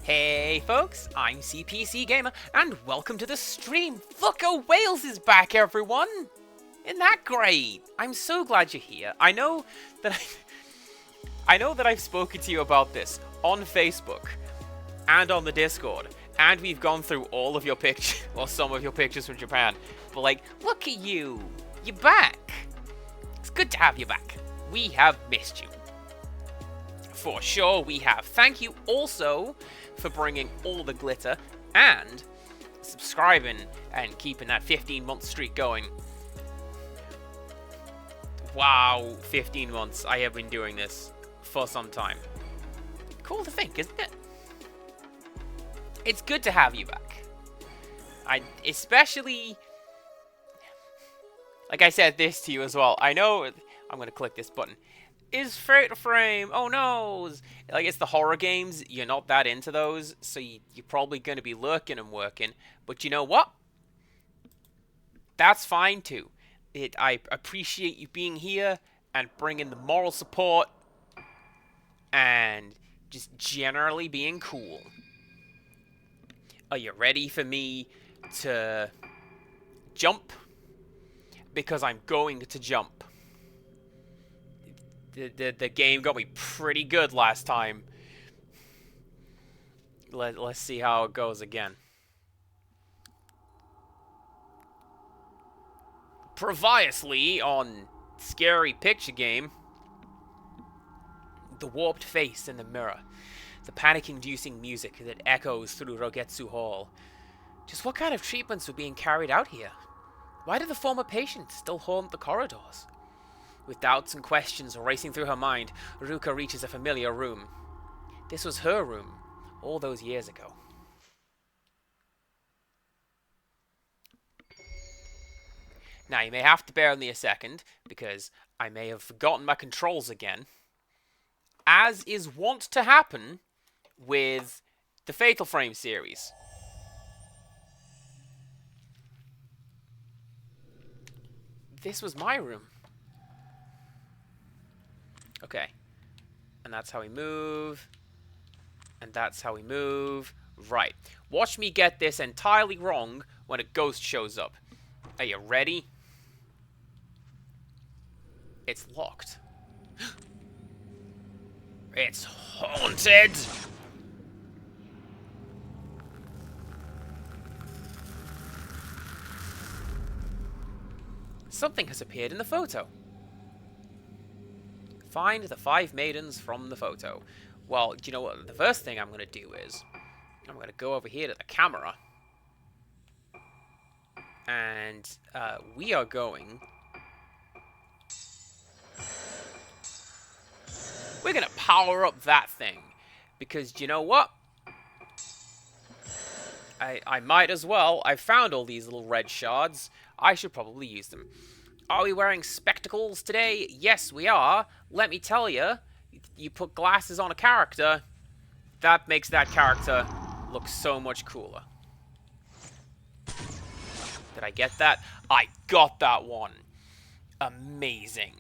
Hey folks, I'm CPC Gamer, and welcome to the stream. Fucker Wales is back, everyone! Isn't that great? I'm so glad you're here. That I know that I've spoken to you about this on Facebook and on the Discord, and we've gone through all of your pictures, well, some of your pictures from Japan. But like, look at you! You're back! It's good to have you back. We have missed you. For sure we have. Thank you also for bringing all the glitter and subscribing and keeping that 15-month streak going. Wow, 15 months. I have been doing this for some time. Cool to think, isn't it? It's good to have you back. Especially, like I said this to you as well. I know, I'm going to click this button. Is Fatal Frame, oh no, like it's the horror games, you're not that into those, so you're probably going to be lurking and working, but you know what? That's fine too. I appreciate you being here and bringing the moral support and just generally being cool. Are you ready for me to jump? Because I'm going to jump. The game got me pretty good last time. Let's see how it goes again. Previously on Scary Picture Game, the warped face in the mirror, the panic-inducing music that echoes through Rogetsu Hall. Just what kind of treatments were being carried out here? Why do the former patients still haunt the corridors? With doubts and questions racing through her mind, Ruka reaches a familiar room. This was her room, all those years ago. Now, you may have to bear with me a second, because I may have forgotten my controls again. As is wont to happen with the Fatal Frame series. This was my room. Okay. And that's how we move. And that's how we move. Right. Watch me get this entirely wrong when a ghost shows up. Are you ready? It's locked. It's haunted! Something has appeared in the photo. Find the 5 maidens from the photo. Well, do you know what? The first thing I'm going to do is I'm going to go over here to the camera. And we are going... We're going to power up that thing. Because, do you know what? I might as well. I found all these little red shards. I should probably use them. Are we wearing spectacles today? Yes, we are. Let me tell you, you put glasses on a character, that makes that character look so much cooler. Did I get that? I got that one. Amazing.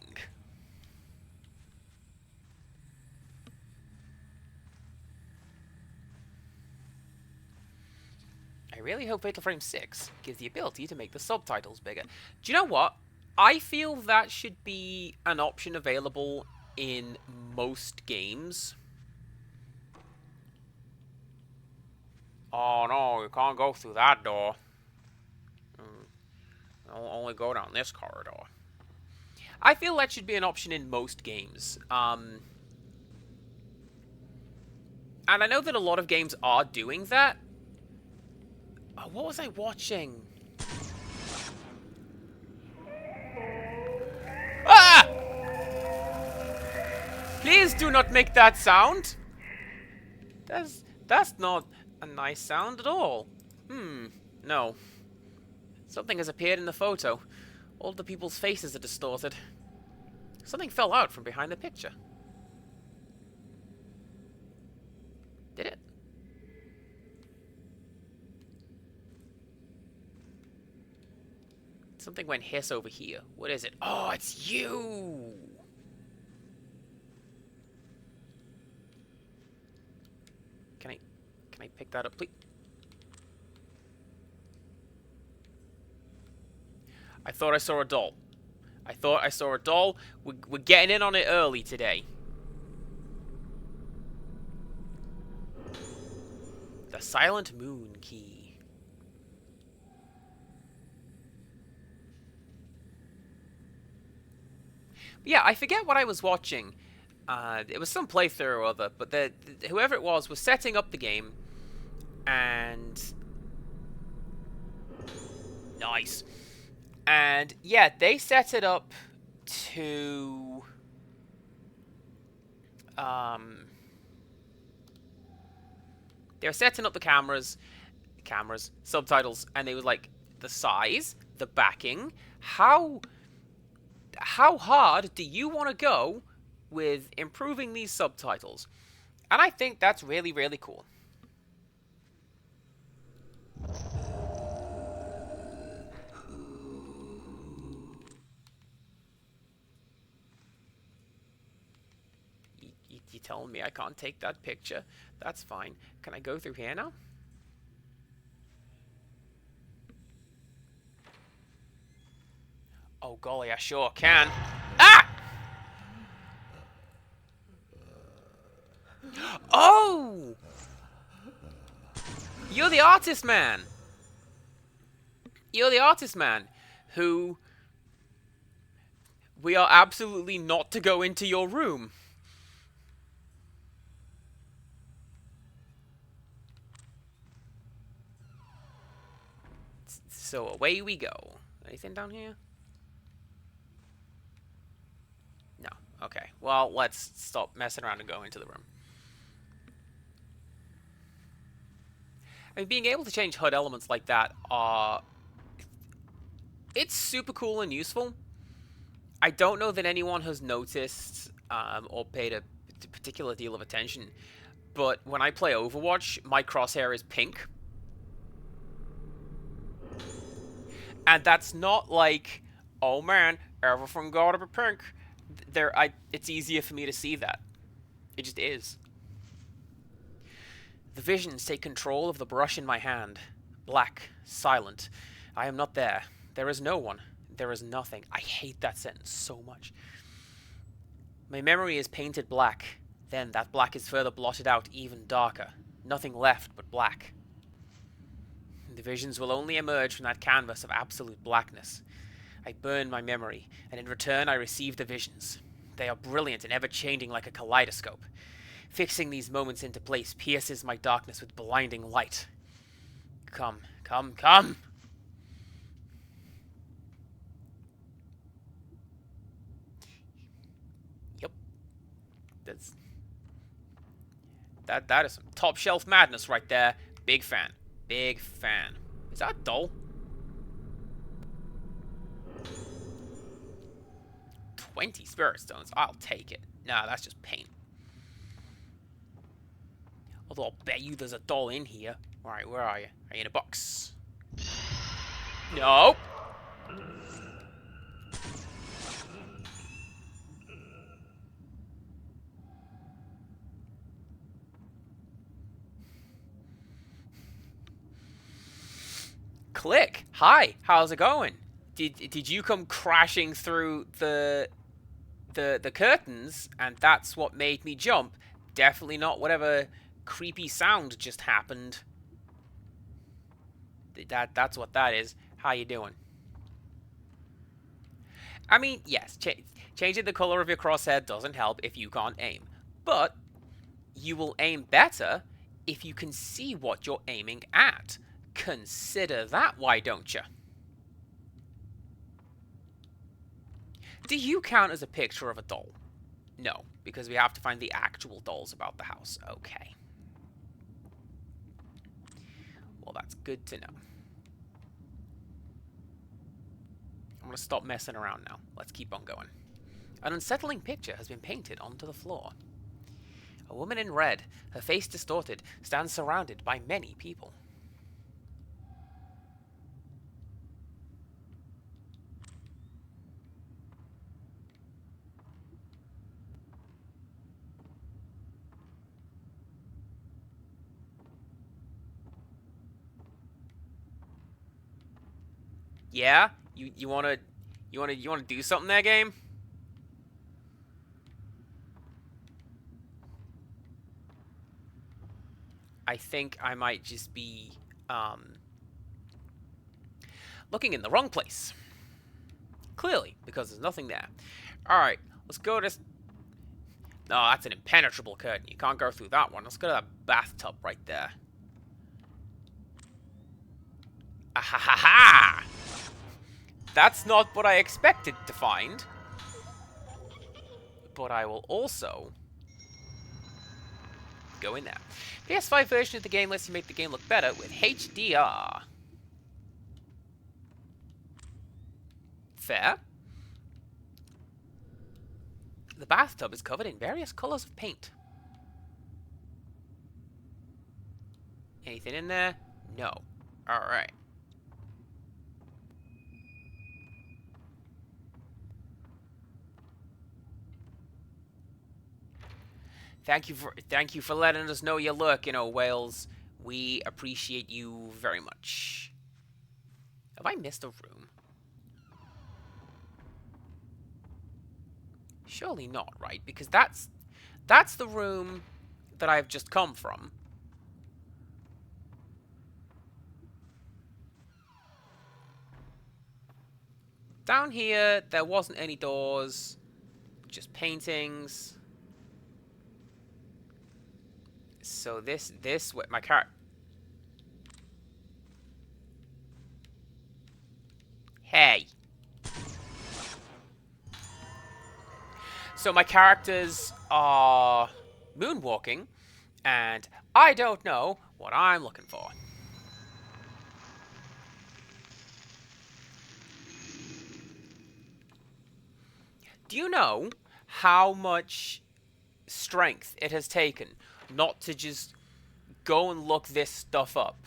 I really hope Fatal Frame 6 gives the ability to make the subtitles bigger. Do you know what? I feel that should be an option available in most games. Oh no, you can't go through that door. I'll only go down this corridor. I feel that should be an option in most games. And I know that a lot of games are doing that. Oh, what was I watching? Ah! Please do not make that sound. That's not a nice sound at all. No. Something has appeared in the photo. All the people's faces are distorted. Something fell out from behind the picture. Did it? Something went hiss over here. What is it? Oh, it's you! Can Can I pick that up, please? I thought I saw a doll. I thought I saw a doll. We're getting in on it early today. The Silent Moon Key. Yeah, I forget what I was watching. It was some playthrough or other, but whoever it was setting up the game, and nice. And yeah, they set it up to they were setting up the cameras, subtitles, and they were like the size, the backing, how hard do you want to go with improving these subtitles? And I think that's really, really cool. You telling me I can't take that picture? That's fine. Can I go through here now? Oh golly, I sure can. Ah! Oh! You're the artist man! You're the artist man who... We are absolutely not to go into your room. So away we go. Anything down here? No. Okay. Well, let's stop messing around and go into the room. I mean, being able to change HUD elements like that it's super cool and useful. I don't know that anyone has noticed or paid a particular deal of attention, but when I play Overwatch, my crosshair is pink. And that's not like, oh man, everything gotta be pink. It's easier for me to see that. It just is. The visions take control of the brush in my hand. Black, silent. I am not there. There is no one. There is nothing. I hate that sentence so much. My memory is painted black. Then that black is further blotted out even darker. Nothing left but black. The visions will only emerge from that canvas of absolute blackness. I burn my memory, and in return I receive the visions. They are brilliant and ever-changing like a kaleidoscope. Fixing these moments into place pierces my darkness with blinding light. Come, come, come! Yep. That is some top shelf madness right there. Big fan. Big fan. Is that dull? 20 spirit stones. I'll take it. Nah, that's just paint. Although I'll bet you there's a doll in here. Alright, where are you? Are you in a box? No! Click! Hi! How's it going? Did you come crashing through the curtains and that's what made me jump? Definitely not whatever creepy sound just happened. That's what that is. How you doing? I mean, yes, changing the color of your crosshair doesn't help if you can't aim. But you will aim better if you can see what you're aiming at. Consider that, why don't you? Do you count as a picture of a doll? No, because we have to find the actual dolls about the house. Okay. Well, that's good to know. I'm going to stop messing around now. Let's keep on going. An unsettling picture has been painted onto the floor. A woman in red, her face distorted, stands surrounded by many people. Yeah? You wanna do something there, game? I think I might just be looking in the wrong place. Clearly, because there's nothing there. Alright, let's go to this. No, that's an impenetrable curtain. You can't go through that one. Let's go to that bathtub right there. Ahahaha! That's not what I expected to find. But I will also go in there. PS5 version of the game lets you make the game look better with HDR. Fair. The bathtub is covered in various colors of paint. Anything in there? No. Alright. Thank you for letting us know you're lurking, oh Wales. We appreciate you very much. Have I missed a room? Surely not, right? Because that's the room that I've just come from. Down here, there wasn't any doors, just paintings. So this my car. Hey. So my characters are moonwalking, and I don't know what I'm looking for. Do you know how much strength it has taken not to just go and look this stuff up?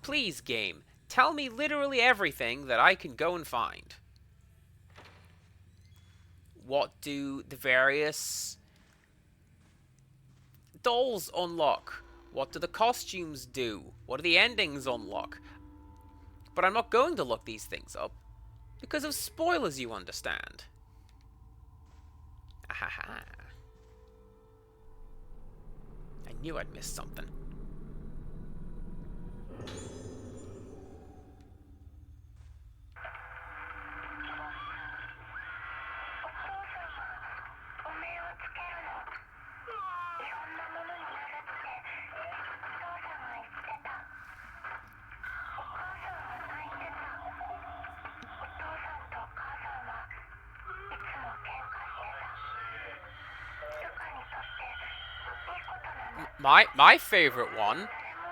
Please, game, tell me literally everything that I can go and find. What do the various dolls unlock? What do the costumes do? What do the endings unlock? But I'm not going to look these things up because of spoilers, you understand. Ahaha. I knew I'd missed something. My favorite one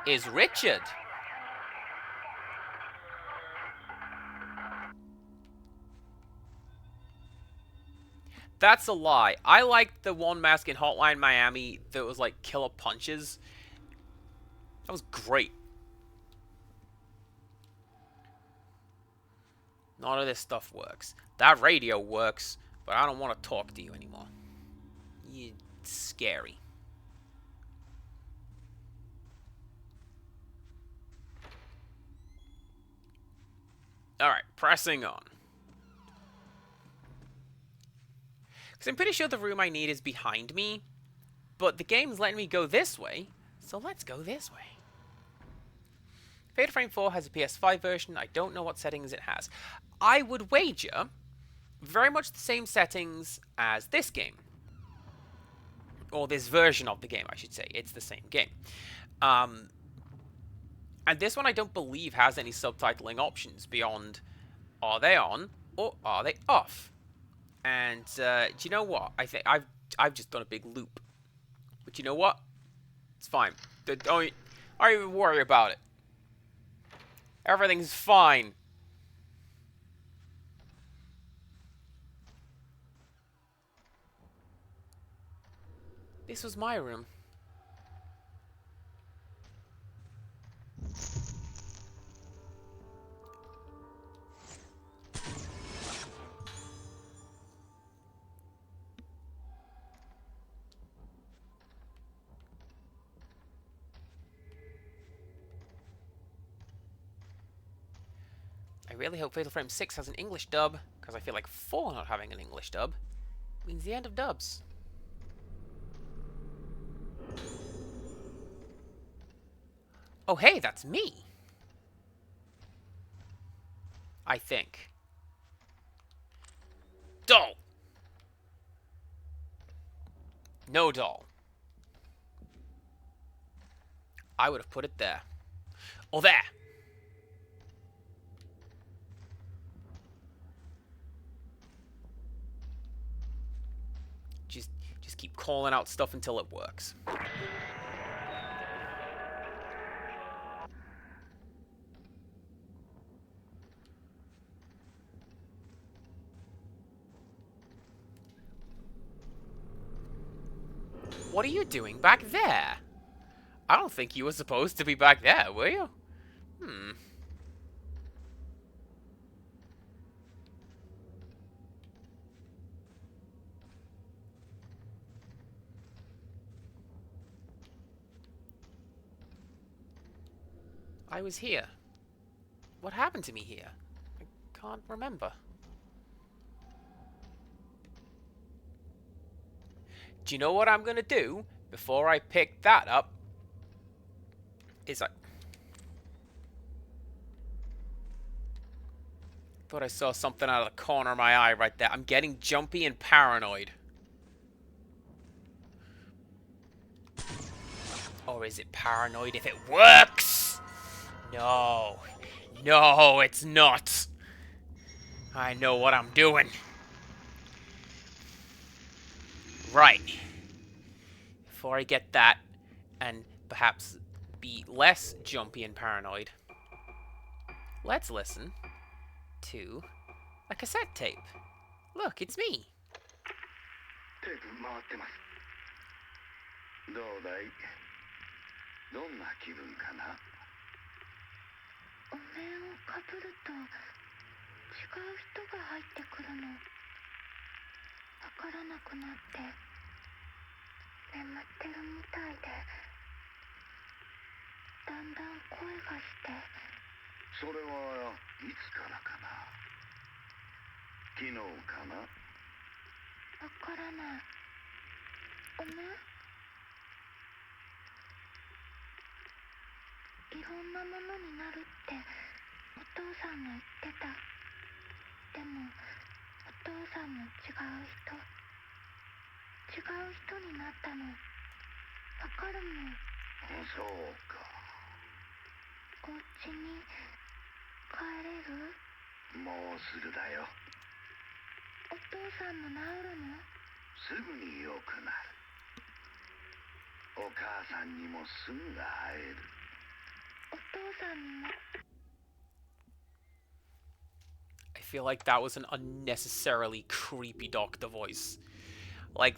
is Richard. That's a lie. I liked the one mask in Hotline Miami that was like killer punches. That was great. None of this stuff works. That radio works, but I don't want to talk to you anymore. You're scary. Alright, pressing on. Because I'm pretty sure the room I need is behind me, but the game's letting me go this way, so let's go this way. Fatal Frame 4 has a PS5 version. I don't know what settings it has. I would wager very much the same settings as this game. Or this version of the game, I should say. It's the same game. And this one I don't believe has any subtitling options beyond are they on or are they off? And do you know what? I think I've just done a big loop. But you know what? It's fine. Don't even worry about it. Everything's fine. This was my room. really hope Fatal Frame 6 has an English dub, because I feel like 4 not having an English dub means the end of dubs. Oh hey, that's me! I think. Doll! No doll. I would have put it there. Or there! Just keep calling out stuff until it works. What are you doing back there? I don't think you were supposed to be back there, were you? I was here. What happened to me here? I can't remember. Do you know what I'm gonna do before I pick that up? Thought I saw something out of the corner of my eye right there. I'm getting jumpy and paranoid. Or is it paranoid if it works? No. No, it's not. I know what I'm doing. Right. Before I get that, and perhaps be less jumpy and paranoid, let's listen to a cassette tape. Look, it's me. テープ回ってます。どうだい？どんな気分かな？お面をかぶると違う人が入ってくるの。わからなくなって眠ってるみたいで、だんだん声がして。それはいつからかな？昨日かな？わからない。お面？いろんなものになるってお父さんが言ってた。でもお父さんも違う人になったの。わかるもん。そうか。お家に帰れる？もうすぐだよ。お父さんも治るの？すぐに良くなる。お母さんにもすぐ会える。お父さんにも。I feel like that was an unnecessarily creepy doctor voice. Like,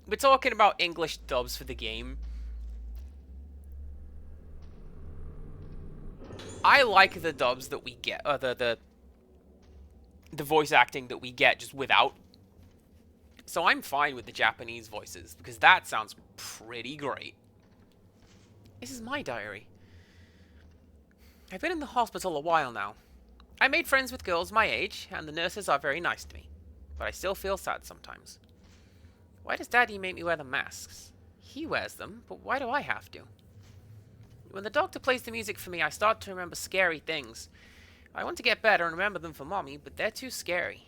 we're talking about English dubs for the game. I like the dubs that we get, the voice acting that we get just without. So I'm fine with the Japanese voices, because that sounds pretty great. This is my diary. I've been in the hospital a while now. I made friends with girls my age, and the nurses are very nice to me. But I still feel sad sometimes. Why does Daddy make me wear the masks? He wears them, but why do I have to? When the doctor plays the music for me, I start to remember scary things. I want to get better and remember them for Mommy, but they're too scary.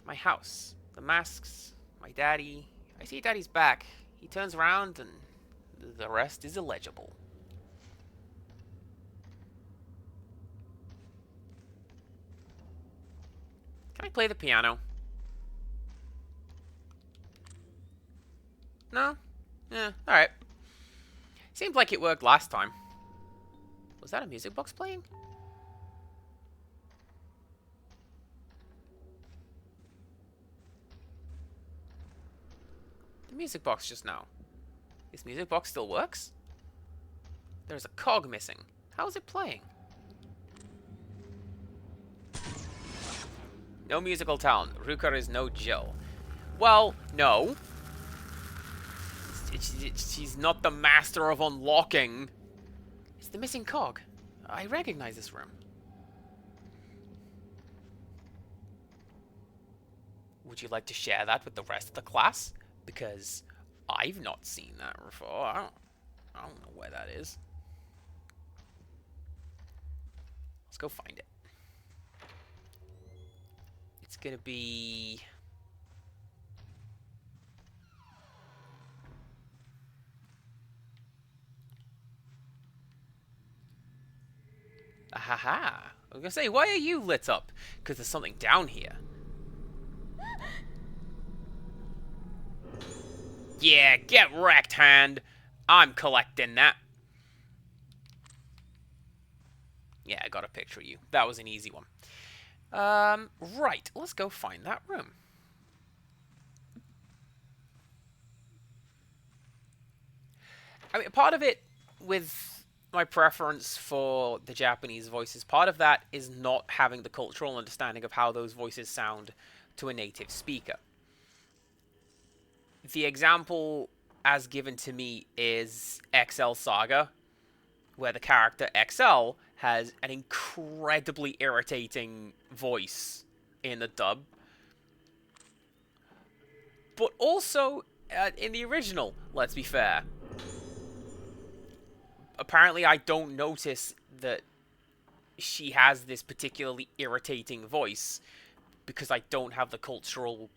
My house, the masks, my daddy. I see Daddy's back. He turns around, and the rest is illegible. Can I play the piano? No? Yeah, alright. Seemed like it worked last time. Was that a music box playing? The music box just now. This music box still works? There's a cog missing. How is it playing? No musical talent. Ruka is no Jill. Well, no. She's not the master of unlocking. It's the missing cog. I recognize this room. Would you like to share that with the rest of the class? Because I've not seen that before. I don't know where that is. Let's go find it. It's gonna be... Ahaha. I was gonna say, why are you lit up? Because there's something down here. Yeah, get wrecked, hand. I'm collecting that. Yeah, I got a picture of you. That was an easy one. Right, let's go find that room. I mean, part of it, with my preference for the Japanese voices, part of that is not having the cultural understanding of how those voices sound to a native speaker. The example as given to me is XL Saga, where the character XL has an incredibly irritating voice in the dub. But also, in the original, let's be fair. Apparently, I don't notice that she has this particularly irritating voice because I don't have the cultural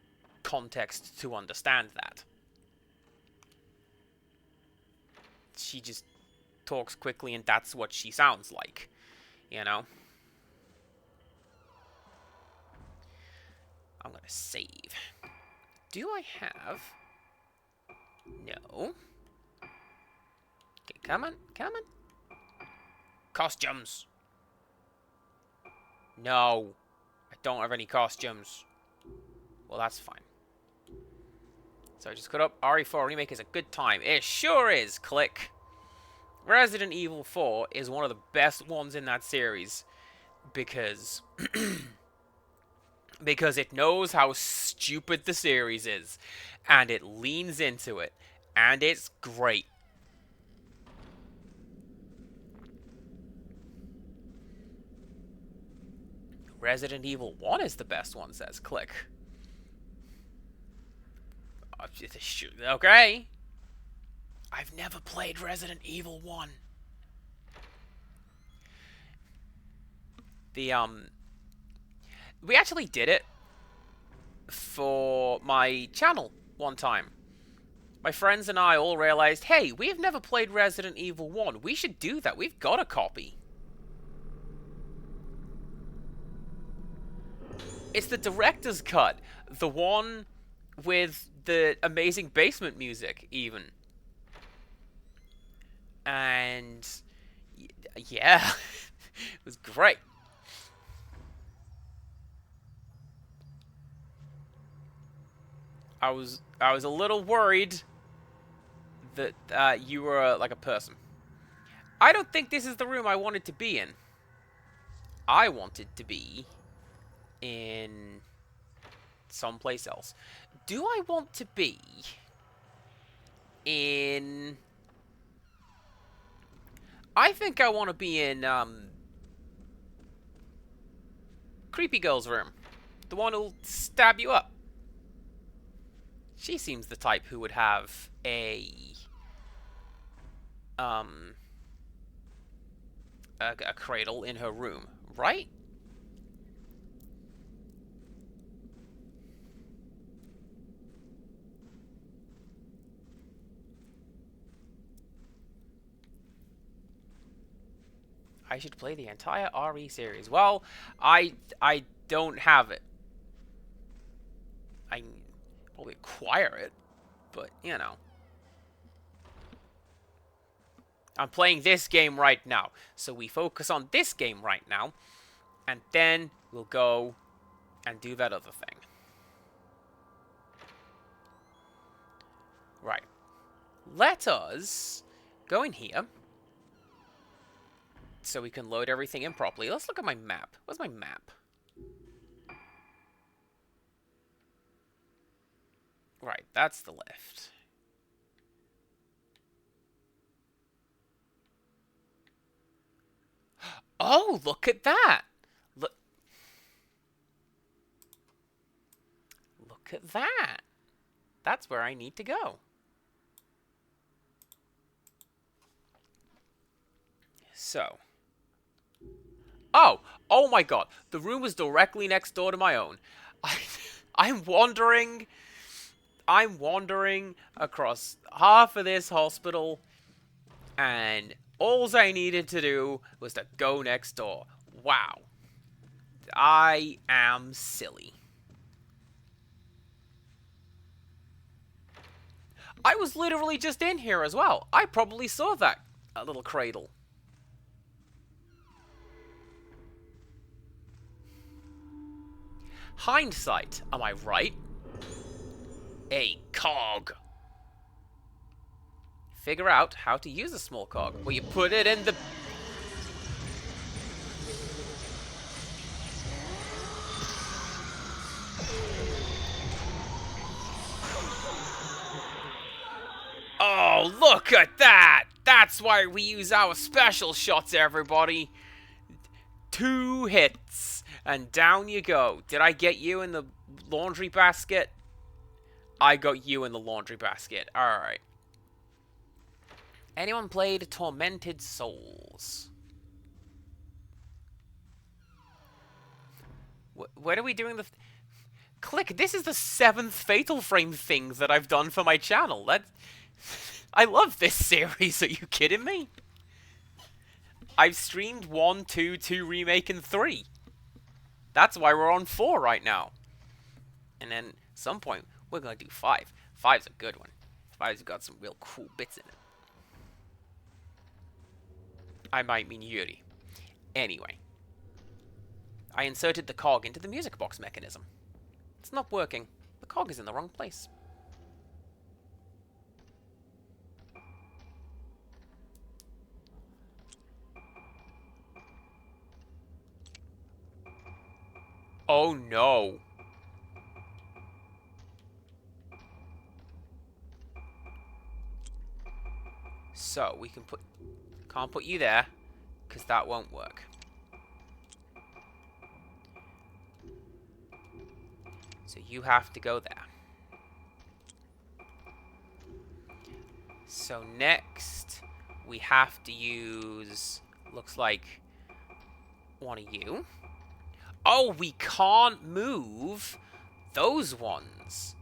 context to understand that. She just talks quickly and that's what she sounds like, you know? I'm gonna save. Do I have... No. Okay, come on, come on. Costumes. No. I don't have any costumes. Well, that's fine. So I just cut up RE4 Remake is a good time. It sure is, click. Resident Evil 4 is one of the best ones in that series because because it knows how stupid the series is and it leans into it and it's great. Resident Evil 1 is the best one, says click. Okay. I've never played Resident Evil 1. We actually did it for my channel one time. My friends and I all realized, hey, we've never played Resident Evil 1. We should do that. We've got a copy. It's the director's cut. The one with the amazing basement music, even. And yeah, it was great. I was a little worried that you were like a person. I don't think this is the room I wanted to be in. I wanted to be in someplace else. Do I want to be in... I think I want to be in, Creepy Girl's room. The one who'll stab you up. She seems the type who would have a cradle in her room, right? I should play the entire RE series. Well, I don't have it. I can probably acquire it, but, you know. I'm playing this game right now, so we focus on this game right now, and then we'll go and do that other thing. Right. Let us go in here so we can load everything in properly. Let's look at my map. What's my map? Right, that's the lift. Oh, look at that! Look look at that. That's where I need to go. So. Oh my god. The room was directly next door to my own. I'm wandering across half of this hospital, and all I needed to do was to go next door. Wow. I am silly. I was literally just in here as well. I probably saw that little cradle. Hindsight, am I right? A cog. Figure out how to use a small cog. Well, you put it in the... Oh, look at that! That's why we use our special shots, everybody. 2 hits, and down you go. Did I get you in the laundry basket? I got you in the laundry basket. Alright. Anyone played Tormented Souls? When are we doing the... Click, this is the 7th Fatal Frame thing that I've done for my channel. I love this series, are you kidding me? I've streamed 1, 2, 2 Remake, and 3. That's why we're on 4 right now. And then, at some point, we're gonna do 5. 5's a good one. 5's got some real cool bits in it. I might mean Yuri. Anyway. I inserted the cog into the music box mechanism. It's not working. The cog is in the wrong place. Oh no. So, we can can't put you there, because that won't work. So you have to go there. So next, we have to use, looks like, one of you. Oh, we can't move those ones.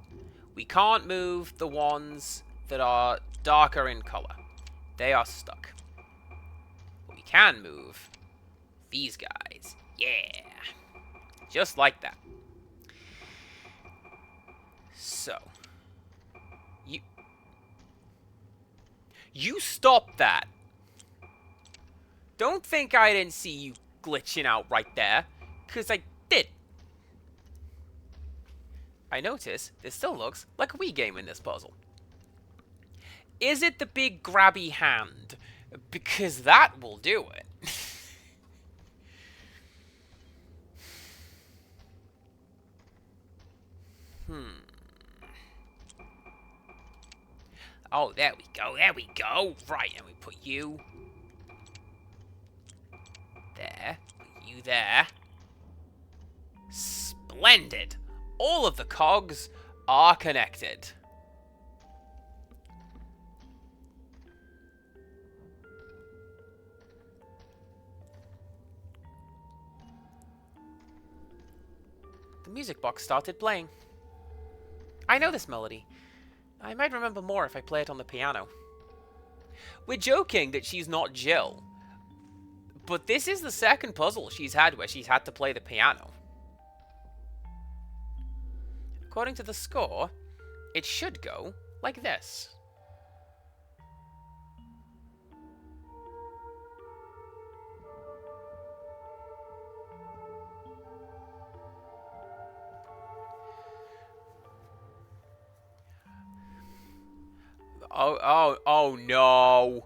We can't move the ones that are darker in color. They are stuck. But we can move these guys. Yeah. Just like that. So. You stop that. Don't think I didn't see you glitching out right there. Because I did. I notice this still looks like a Wii game in this puzzle. Is it the big grabby hand? Because that will do it. Oh, there we go, there we go. Right, and we put you there, put you there. Splendid. All of the cogs are connected. The music box started playing. I know this melody. I might remember more if I play it on the piano. We're joking that she's not Jill, but this is the second puzzle she's had where she's had to play the piano. According to the score, it should go like this. Oh no.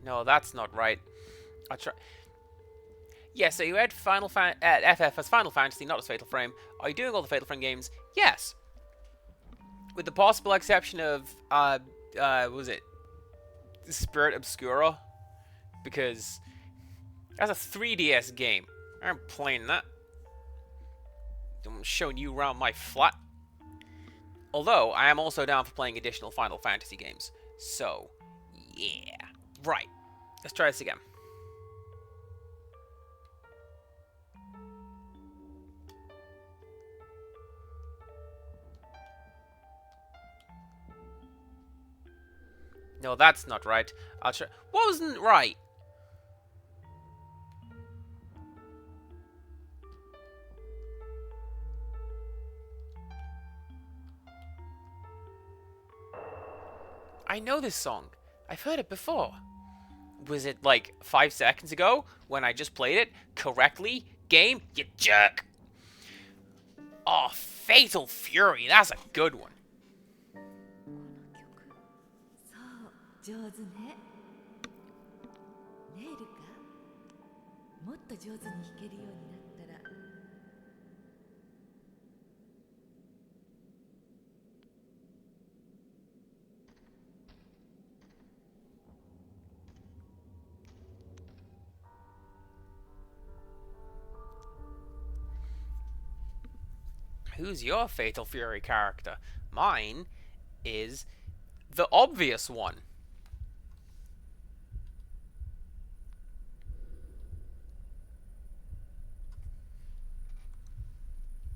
No, that's not right. I'll try. Yeah, so you had FF as Final Fantasy, not as Fatal Frame. Are you doing all the Fatal Frame games? Yes. With the possible exception of, was it Spirit Obscura, because that's a 3DS game. I'm playing that. I'm showing you around my flat. Although, I am also down for playing additional Final Fantasy games. So, yeah. Right. Let's try this again. No, that's not right. I'll try. What wasn't right? I know this song. I've heard it before. Was it like 5 seconds ago when I just played it correctly? Game, you jerk. Oh, Fatal Fury. That's a good one. そう上手ねネイルかもっと上手に弾けるようになったら Who's your Fatal Fury character? Mine is the obvious one.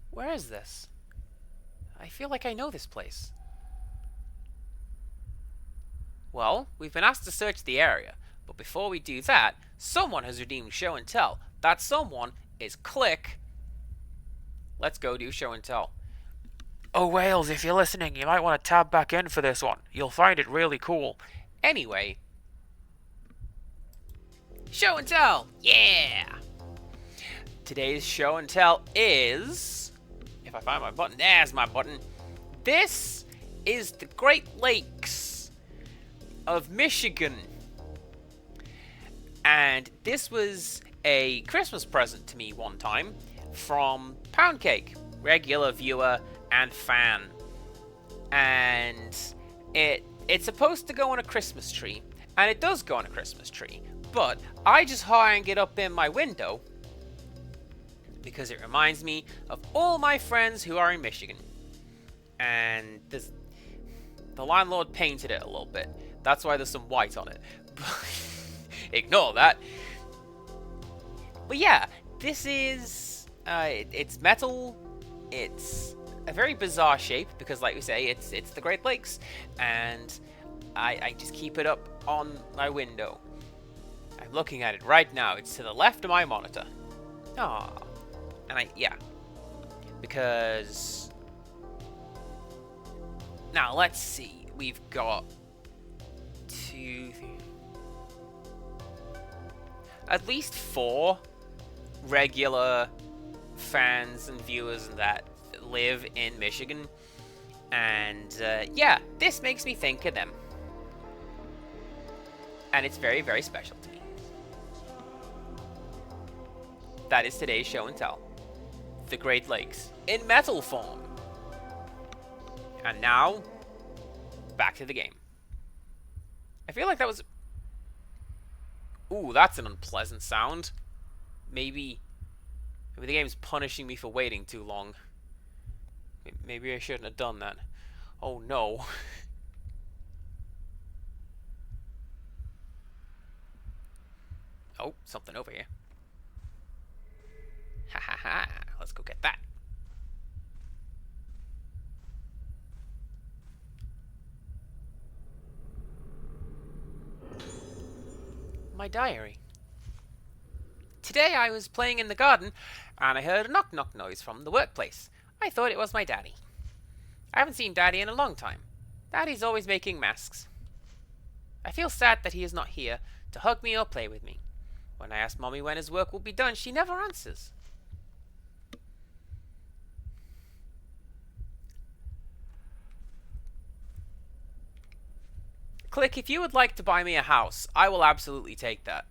Where is this? I feel like I know this place. Well, we've been asked to search the area, but before we do that, someone has redeemed Show and Tell. That someone is Click. Let's go do Show and Tell. Oh, Wales, if you're listening, you might want to tab back in for this one. You'll find it really cool. Anyway. Show and Tell! Yeah! Today's Show and Tell is... If I find my button, there's my button. This is the Great Lakes of Michigan. And this was a Christmas present to me one time from Poundcake, regular viewer and fan. And it's supposed to go on a Christmas tree, and it does go on a Christmas tree, but I just hang it up in my window because it reminds me of all my friends who are in Michigan. And the landlord painted it a little bit. That's why there's some white on it. Ignore that. But yeah, this is... it's metal. It's a very bizarre shape because, like we say, it's the Great Lakes. And I just keep it up on my window. I'm looking at it right now. It's to the left of my monitor. Aww. And yeah. Because... Now, let's see. We've got... at least 4 regular fans and viewers that live in Michigan. And, yeah, this makes me think of them. And it's very, very special to me. That is today's Show and Tell. The Great Lakes in metal form. And now, back to the game. I feel like that was... Ooh, that's an unpleasant sound. Maybe the game's punishing me for waiting too long. Maybe I shouldn't have done that. Oh no. Oh, something over here. Ha ha ha. Let's go get that. My diary. Today I was playing in the garden and I heard a knock-knock noise from the workplace. I thought it was my daddy. I haven't seen Daddy in a long time. Daddy's always making masks. I feel sad that he is not here to hug me or play with me. When I ask Mommy when his work will be done, she never answers. Click, if you would like to buy me a house, I will absolutely take that.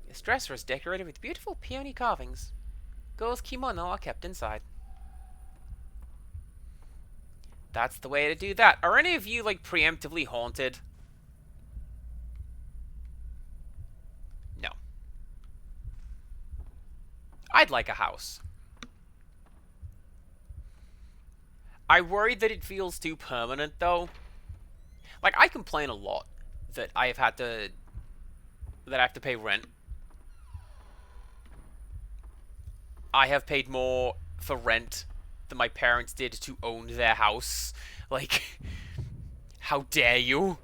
This dresser is decorated with beautiful peony carvings. Girls' kimono are kept inside. That's the way to do that. Are any of you, like, preemptively haunted? I'd like a house. I worry that it feels too permanent, though. Like, I complain a lot that I have to pay rent. I have paid more for rent than my parents did to own their house. Like, how dare you?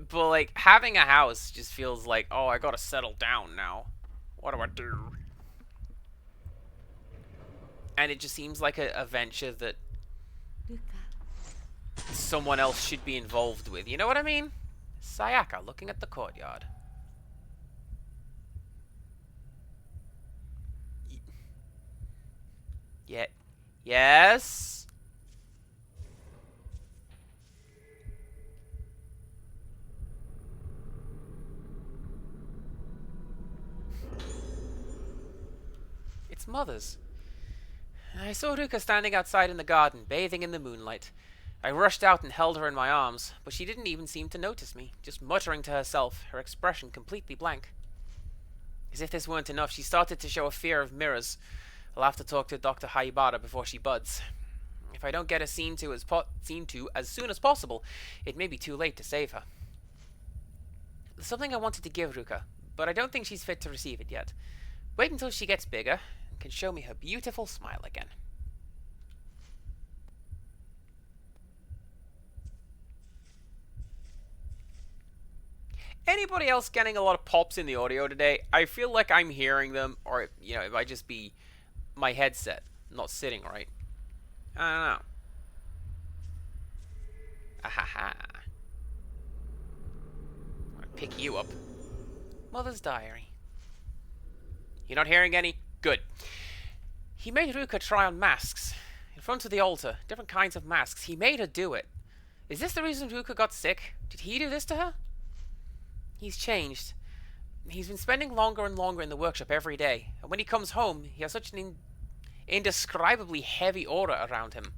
But, like, having a house just feels like, oh, I gotta settle down now. What do I do? And it just seems like a venture that ルカ someone else should be involved with. You know what I mean? Sayaka looking at the courtyard. Yeah. Yes? It's Mother's. I saw Ruka standing outside in the garden, bathing in the moonlight. I rushed out and held her in my arms, but she didn't even seem to notice me, just muttering to herself, her expression completely blank. As if this weren't enough, she started to show a fear of mirrors. I'll have to talk to Dr. Haibara before she buds. If I don't get a seen to as soon as possible, it may be too late to save her. There's something I wanted to give Ruka, but I don't think she's fit to receive it yet. Wait until she gets bigger and can show me her beautiful smile again. Anybody else getting a lot of pops in the audio today? I feel like I'm hearing them, or, you know, it might just be my headset not sitting right. I don't know. Ahaha. I'm gonna pick you up. Mother's diary. You're not hearing any? Good. He made Ruka try on masks. In front of the altar. Different kinds of masks. He made her do it. Is this the reason Ruka got sick? Did he do this to her? He's changed. He's been spending longer and longer in the workshop every day. And when he comes home, he has such an indescribably heavy aura around him.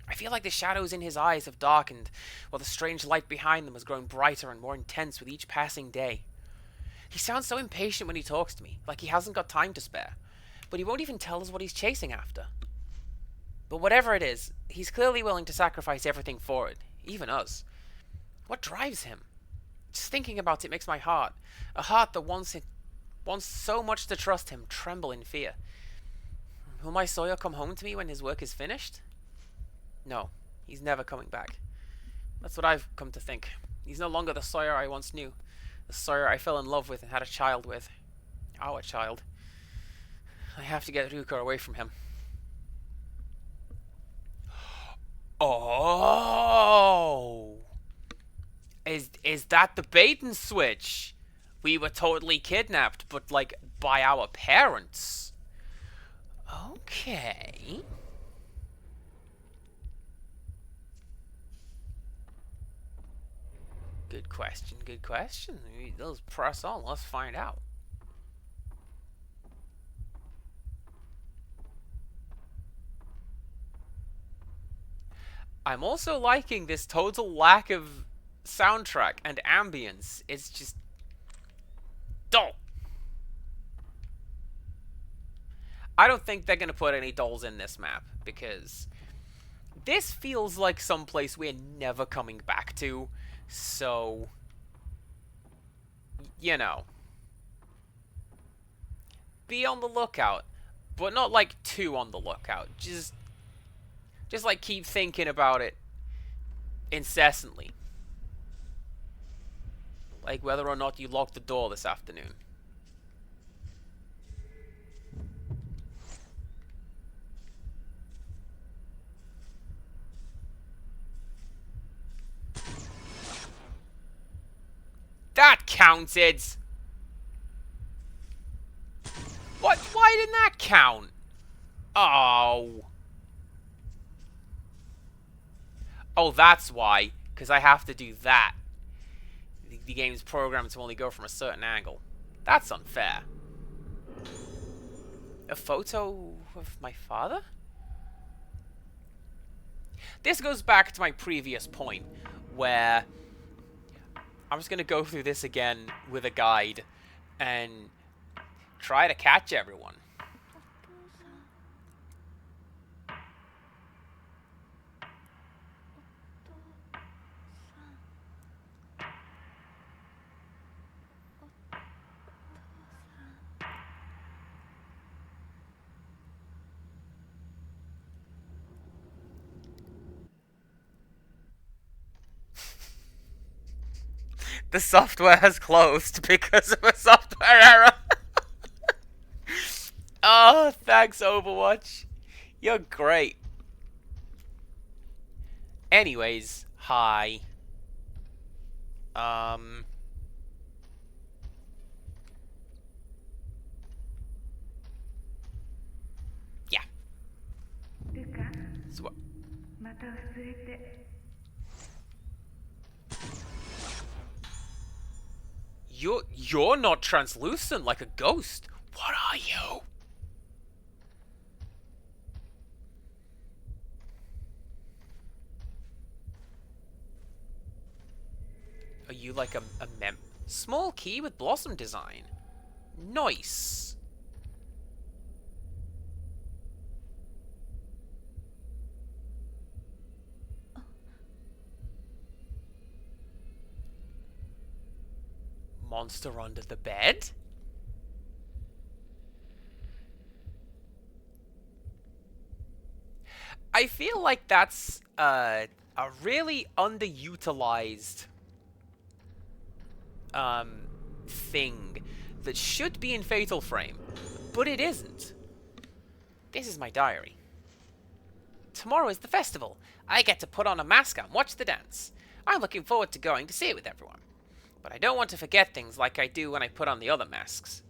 I feel like the shadows in his eyes have darkened, while the strange light behind them has grown brighter and more intense with each passing day. He sounds so impatient when he talks to me, like he hasn't got time to spare. But he won't even tell us what he's chasing after. But whatever it is, he's clearly willing to sacrifice everything for it, even us. What drives him? Just thinking about it makes my heart, a heart that wants so much to trust him, tremble in fear. Will my Sawyer come home to me when his work is finished? No, he's never coming back. That's what I've come to think. He's no longer the Sawyer I once knew. The Sawyer I fell in love with and had a child with. Our child. I have to get Ruka away from him. Oh! Is that the bait and switch? We were totally kidnapped, but like by our parents. Okay. Good question, good question. Let's press on, let's find out. I'm also liking this total lack of soundtrack and ambience. It's just dull. I don't think they're gonna put any dolls in this map, because this feels like someplace we're never coming back to. So, you know, be on the lookout, but not like too on the lookout. Just like keep thinking about it incessantly. Like whether or not you locked the door this afternoon. That counted! What? Why didn't that count? Oh. Oh, that's why. Because I have to do that. The game's programmed to only go from a certain angle. That's unfair. A photo of my father? This goes back to my previous point, where I'm just going to go through this again with a guide and try to catch everyone. 'The software has closed because of a software error.' Oh, thanks, Overwatch. You're great. Anyways, hi. Yeah. ルカ、 So, また忘れて。 you're not translucent like a ghost. What are you? Are you like a small key with blossom design? Nice. Monster under the bed? I feel like that's a really underutilized thing that should be in Fatal Frame, but it isn't. This is my diary. Tomorrow is the festival. I get to put on a mask and watch the dance. I'm looking forward to going to see it with everyone. But I don't want to forget things like I do when I put on the other masks.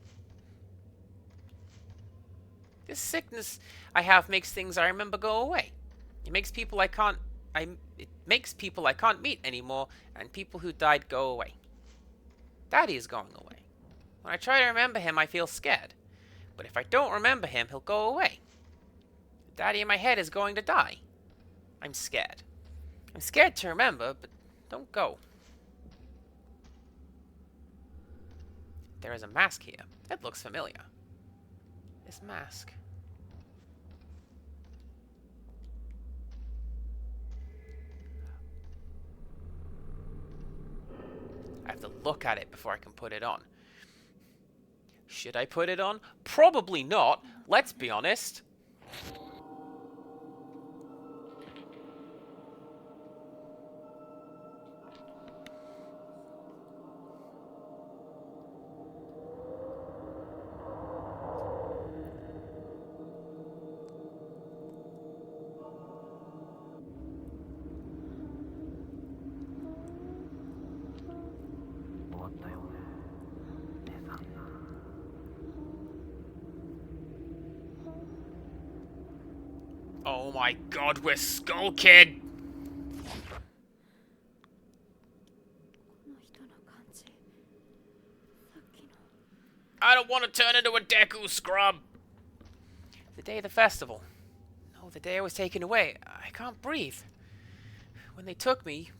This sickness I have makes things I remember go away. It makes people I can't meet anymore, and people who died go away. Daddy is going away. When I try to remember him, I feel scared. But if I don't remember him, he'll go away. Daddy in my head is going to die. I'm scared. I'm scared to remember, but don't go. There is a mask here. It looks familiar. This mask. I have to look at it before I can put it on. Should I put it on? Probably not. Let's be honest. Oh my god, we're Skull Kid! この人の感じ。さっきの。 I don't want to turn into a Deku scrub! The day of the festival. No, the day I was taken away. I can't breathe. When they took me,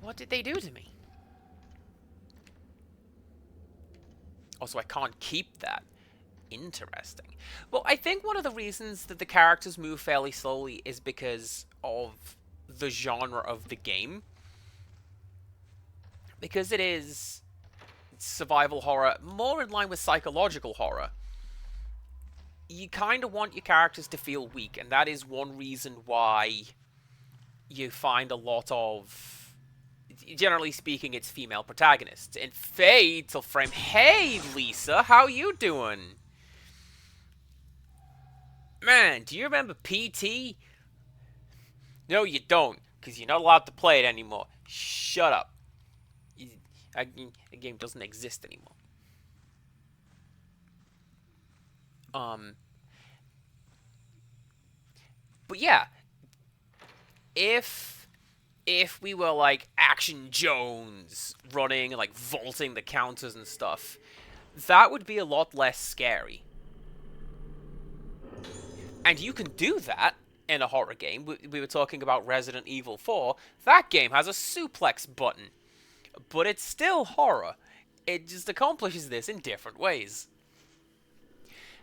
what did they do to me? Also, I can't keep that. Interesting. Well, I think one of the reasons that the characters move fairly slowly is because of the genre of the game. Because it is survival horror, more in line with psychological horror. You kind of want your characters to feel weak, and that is one reason why you find a lot of, generally speaking, it's female protagonists. In Fatal Frame, hey Lisa, how you doing? Man, do you remember PT? No, you don't, because you're not allowed to play it anymore. Shut up. The game doesn't exist anymore. But yeah, if we were like Action Jones running and like vaulting the counters and stuff, that would be a lot less scary. And you can do that in a horror game. We were talking about Resident Evil 4. That game has a suplex button. But it's still horror. It just accomplishes this in different ways.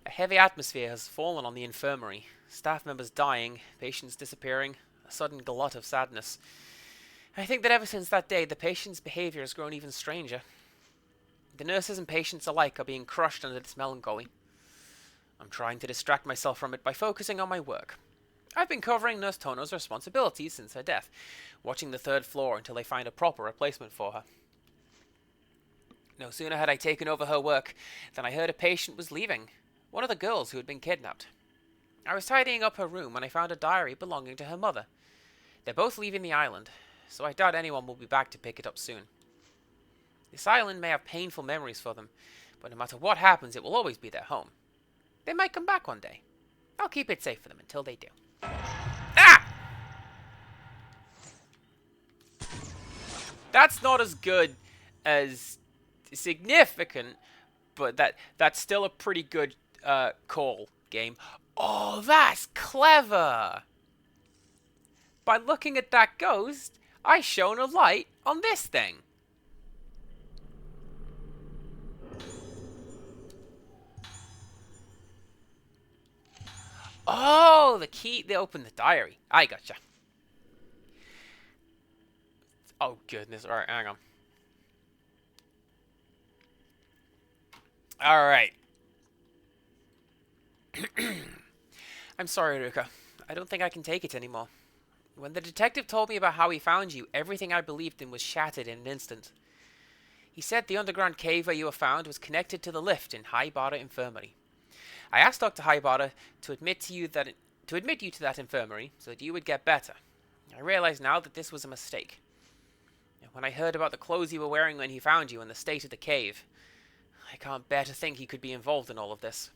A heavy atmosphere has fallen on the infirmary. Staff members dying, patients disappearing, a sudden glut of sadness. I think that ever since that day, the patient's behavior has grown even stranger. The nurses and patients alike are being crushed under this melancholy. I'm trying to distract myself from it by focusing on my work. I've been covering Nurse Tono's responsibilities since her death, watching the third floor until they find a proper replacement for her. No sooner had I taken over her work than I heard a patient was leaving, one of the girls who had been kidnapped. I was tidying up her room when I found a diary belonging to her mother. They're both leaving the island, so I doubt anyone will be back to pick it up soon. This island may have painful memories for them, but no matter what happens, it will always be their home. They might come back one day. I'll keep it safe for them until they do. Ah! That's not as good as significant, but that's still a pretty good call, game. Oh, that's clever! By looking at that ghost, I shone a light on this thing. Oh, the key. They opened the diary. I gotcha. Oh, goodness. Alright, hang on. Alright. I'm sorry, Ruka. I don't think I can take it anymore. When the detective told me about how he found you, everything I believed in was shattered in an instant. He said the underground cave where you were found was connected to the lift in Haibara Infirmary. I asked Dr. Haibara to admit you to that infirmary so that you would get better. I realize now that this was a mistake. When I heard about the clothes you were wearing when he found you and the state of the cave, I can't bear to think he could be involved in all of this.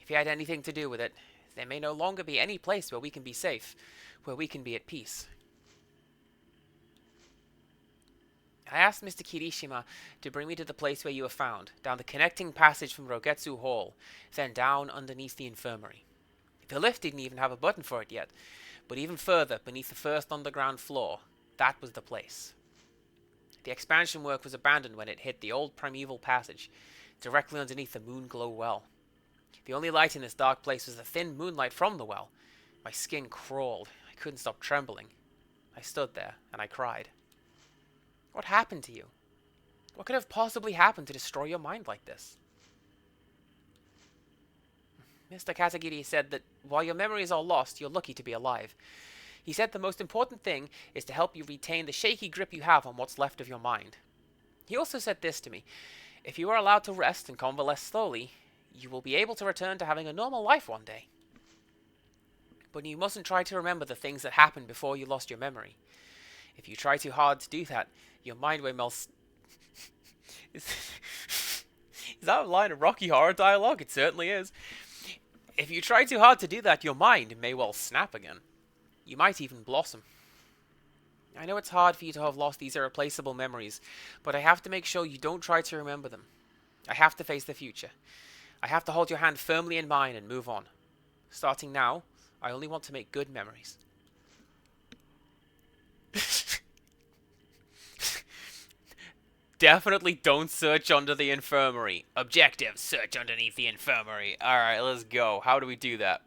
If he had anything to do with it, there may no longer be any place where we can be safe, where we can be at peace. I asked Mr. Kirishima to bring me to the place where you were found, down the connecting passage from Rogetsu Hall, then down underneath the infirmary. The lift didn't even have a button for it yet, but even further, beneath the first underground floor, that was the place. The expansion work was abandoned when it hit the old primeval passage, directly underneath the Moonglow well. The only light in this dark place was the thin moonlight from the well. My skin crawled. I couldn't stop trembling. I stood there, and I cried. What happened to you? What could have possibly happened to destroy your mind like this? Mr. Katagiri said that while your memories are lost, you're lucky to be alive. He said the most important thing is to help you retain the shaky grip you have on what's left of your mind. He also said this to me. If you are allowed to rest and convalesce slowly, you will be able to return to having a normal life one day. But you mustn't try to remember the things that happened before you lost your memory. If you try too hard to do that, your mind will melt. Is that a line of Rocky Horror dialogue? It certainly is. If you try too hard to do that, your mind may well snap again. You might even blossom. I know it's hard for you to have lost these irreplaceable memories, but I have to make sure you don't try to remember them. I have to face the future. I have to hold your hand firmly in mine and move on. Starting now, I only want to make good memories. Definitely don't search under the infirmary. Objective, search underneath the infirmary. Alright, let's go. How do we do that?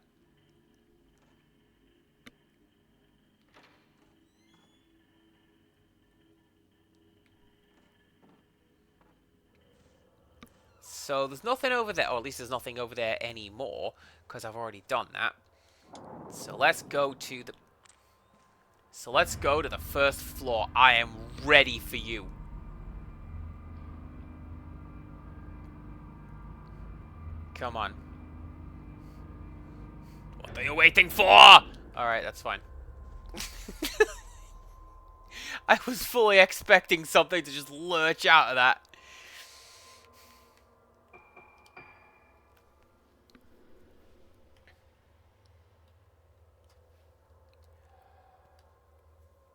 So there's nothing over there, or at least there's nothing over there anymore, because I've already done that. So let's go to the first floor. I am ready for you. Come on. What are you waiting for? Alright, that's fine. I was fully expecting something to just lurch out of that.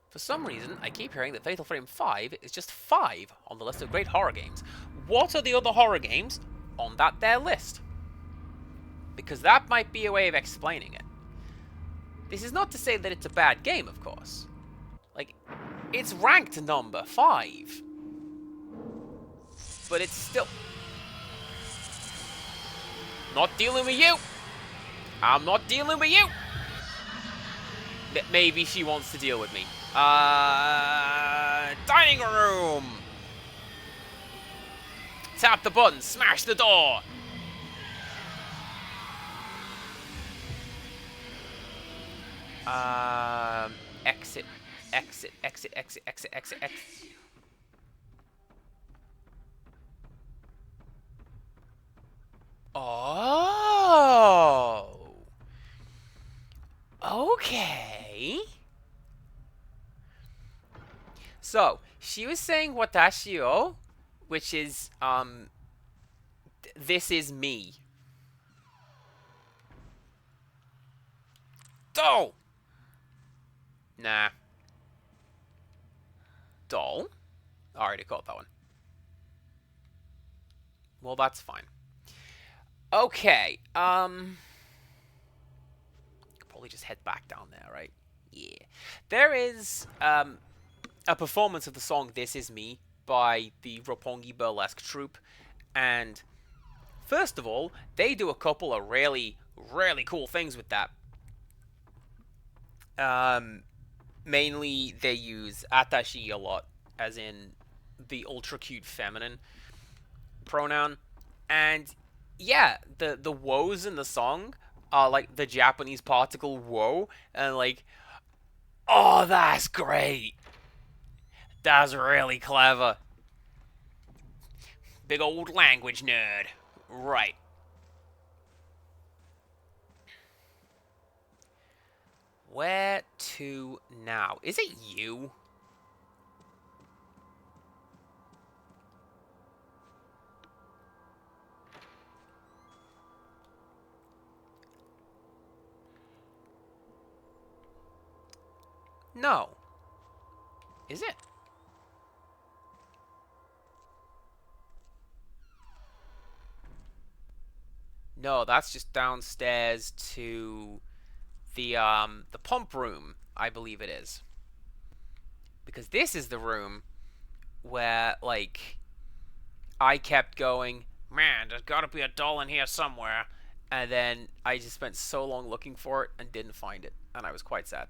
For some reason, I keep hearing that Fatal Frame 5 is just 5 on the list of great horror games. What are the other horror games on that there list? Because that might be a way of explaining it. This is not to say that it's a bad game, of course. Like, it's ranked number 5. But it's still not dealing with you. I'm not dealing with you. Maybe she wants to deal with me. Dining room. Tap the button. Smash the door. Exit. Exit. Exit. Exit. Exit. Exit. Exit. Oh. Okay. So, she was saying watashi o, which is, this is me. Doll! Nah. Doll? I already got that one. Well, that's fine. Okay, probably just head back down there, right? Yeah. There is, a performance of the song This Is Me by the Roppongi Burlesque Troupe, and first of all, they do a couple of really, really cool things with that. Mainly, they use atashi a lot, as in the ultra cute feminine pronoun, and yeah, the woes in the song are like the Japanese particle wo, and like, oh, that's great. That's really clever. Big old language nerd. Right. Where to now? Is it you? No. Is it? No, that's just downstairs to the pump room, I believe it is. Because this is the room where, like, I kept going, man, there's gotta be a doll in here somewhere. And then I just spent so long looking for it and didn't find it. And I was quite sad.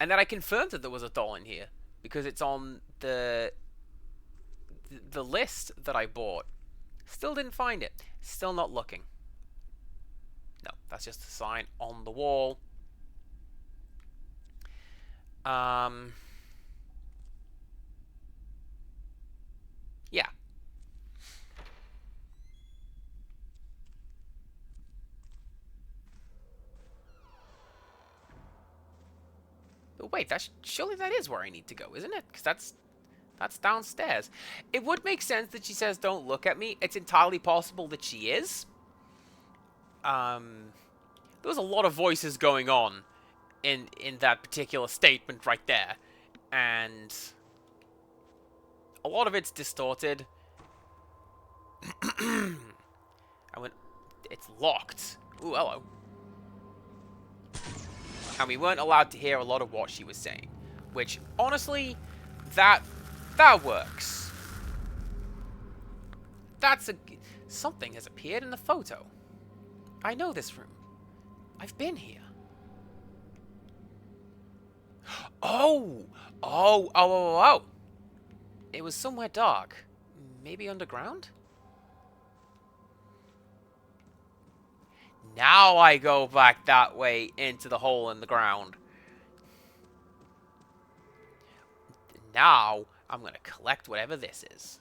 And then I confirmed that there was a doll in here. Because it's on the list that I bought. Still didn't find it. Still not looking. No, that's just a sign on the wall. Yeah. But wait, surely that is where I need to go, isn't it? Because that's downstairs. It would make sense that she says, don't look at me. It's entirely possible that she is. There was a lot of voices going on in that particular statement right there. And a lot of it's distorted. It's locked. Ooh, hello. And we weren't allowed to hear a lot of what she was saying. Which, honestly, that works. Something has appeared in the photo. I know this room. I've been here. Oh! It was somewhere dark. Maybe underground? Now I go back that way into the hole in the ground. Now I'm gonna collect whatever this is.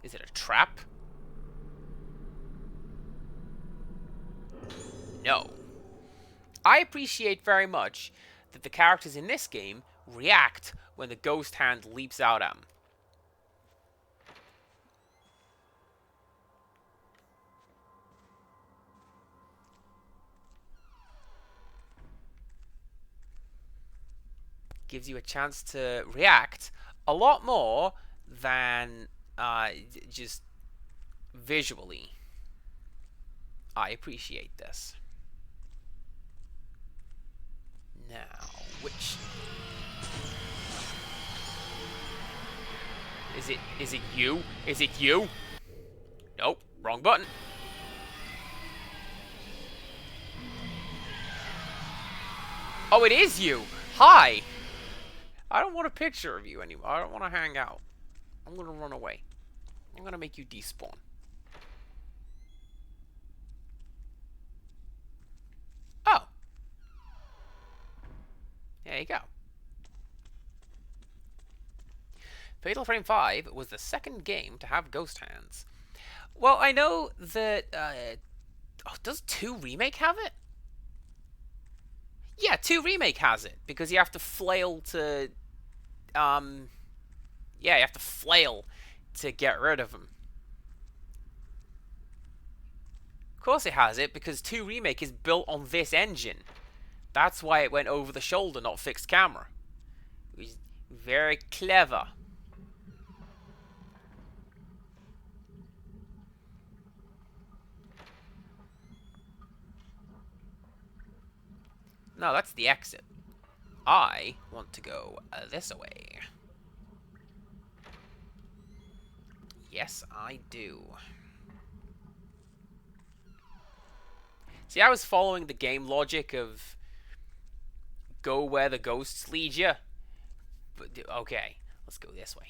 Is it a trap? No. I appreciate very much that the characters in this game react when the ghost hand leaps out at them. Gives you a chance to react a lot more than just visually. I appreciate this. Now, which is it? Is it you? Is it you? Nope, wrong button. Oh, it is you! Hi! I don't want a picture of you anymore. I don't want to hang out. I'm gonna run away. I'm gonna make you despawn. Oh. There you go. Fatal Frame 5 was the second game to have ghost hands. Well, I know that, oh, does 2 Remake have it? Yeah, 2 Remake has it, because you have to flail to, yeah, you have to flail to get rid of them. Of course it has it, because 2 Remake is built on this engine. That's why it went over the shoulder, not fixed camera. It was very clever. No, that's the exit. I want to go this way. Yes, I do. See, I was following the game logic of go where the ghosts lead you. But, okay, let's go this way.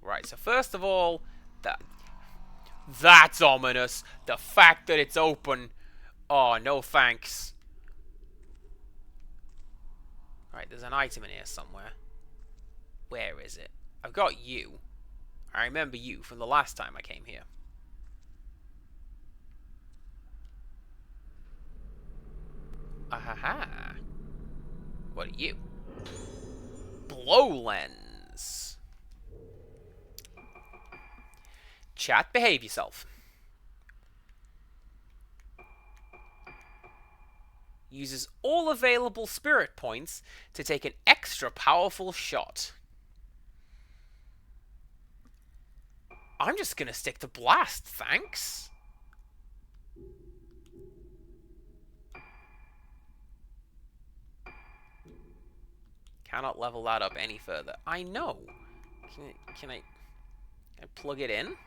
Right, so first of all, that's ominous. The fact that it's open. Oh, no thanks. Right, there's an item in here somewhere. Where is it? I've got you. I remember you from the last time I came here. Ahaha. What are you? Blow lens. Chat, behave yourself. Uses all available spirit points to take an extra powerful shot. I'm just gonna stick to blast, thanks. Cannot level that up any further. I know. Can I plug it in?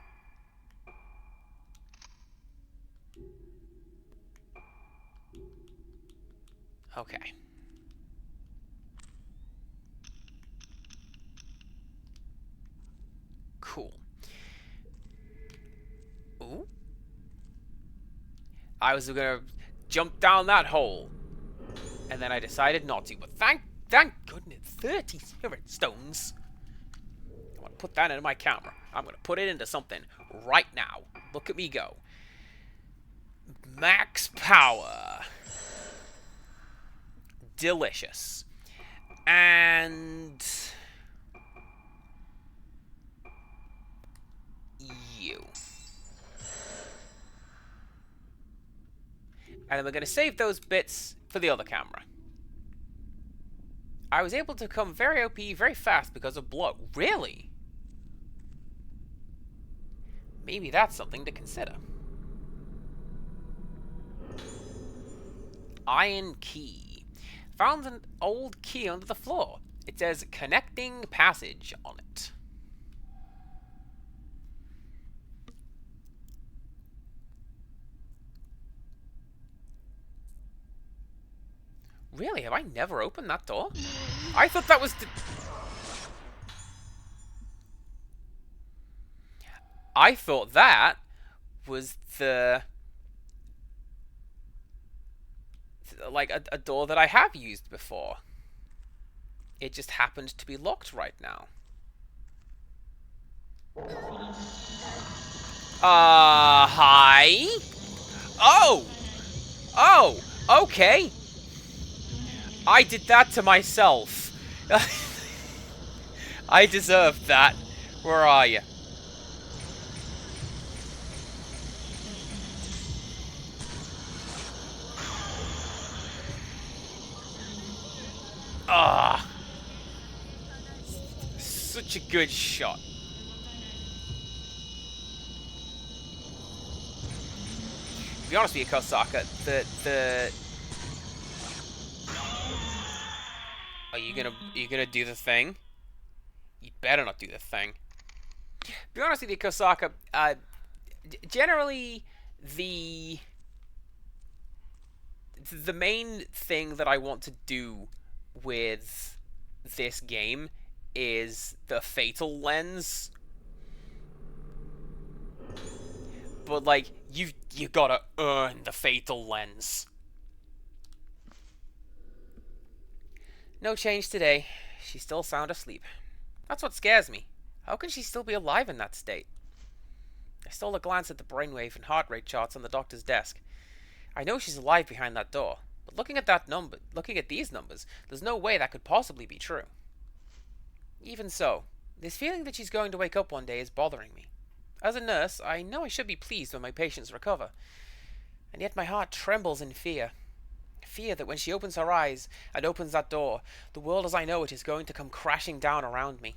Okay. Cool. Ooh. I was gonna jump down that hole, and then I decided not to. But thank goodness, 30 spirit stones. I want to put that into my camera. I'm gonna put it into something right now. Look at me go. Max power. Delicious. And you. And then we're going to save those bits for the other camera. I was able to become very OP very fast because of blow. Really? Maybe that's something to consider. Iron key. Found an old key under the floor. It says connecting passage on it. Really? Have I never opened that door? I thought that was the... I thought that was the... like a door that I have used before. It just happened to be locked right now. Hi? Oh! Oh! Okay! I did that to myself. I deserved that. Where are you? Ah! Such a good shot. To be honest with you, Kosaka, are you gonna do the thing? You better not do the thing. To be honest with you, Kosaka, generally the main thing that I want to do with this game is the fatal lens. But like, you gotta earn the fatal lens. No change today. She's still sound asleep. That's what scares me. How can she still be alive in that state? I stole a glance at the brainwave and heart rate charts on the doctor's desk. I know she's alive behind that door, but looking at these numbers, there's no way that could possibly be true. Even so, this feeling that she's going to wake up one day is bothering me. As a nurse, I know I should be pleased when my patients recover, and yet my heart trembles in fear. Fear that when she opens her eyes and opens that door, the world as I know it is going to come crashing down around me.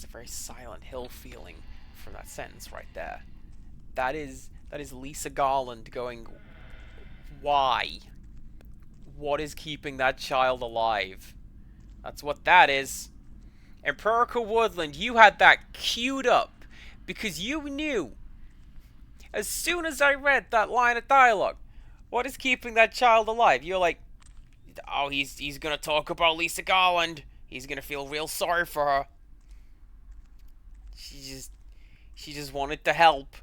That's a very Silent Hill feeling from that sentence right there. That is Lisa Garland going, why? What is keeping that child alive? That's what that is. Empirical Woodland, you had that queued up because you knew, as soon as I read that line of dialogue, what is keeping that child alive? You're like, oh, he's gonna talk about Lisa Garland. He's gonna feel real sorry for her. She just wanted to help,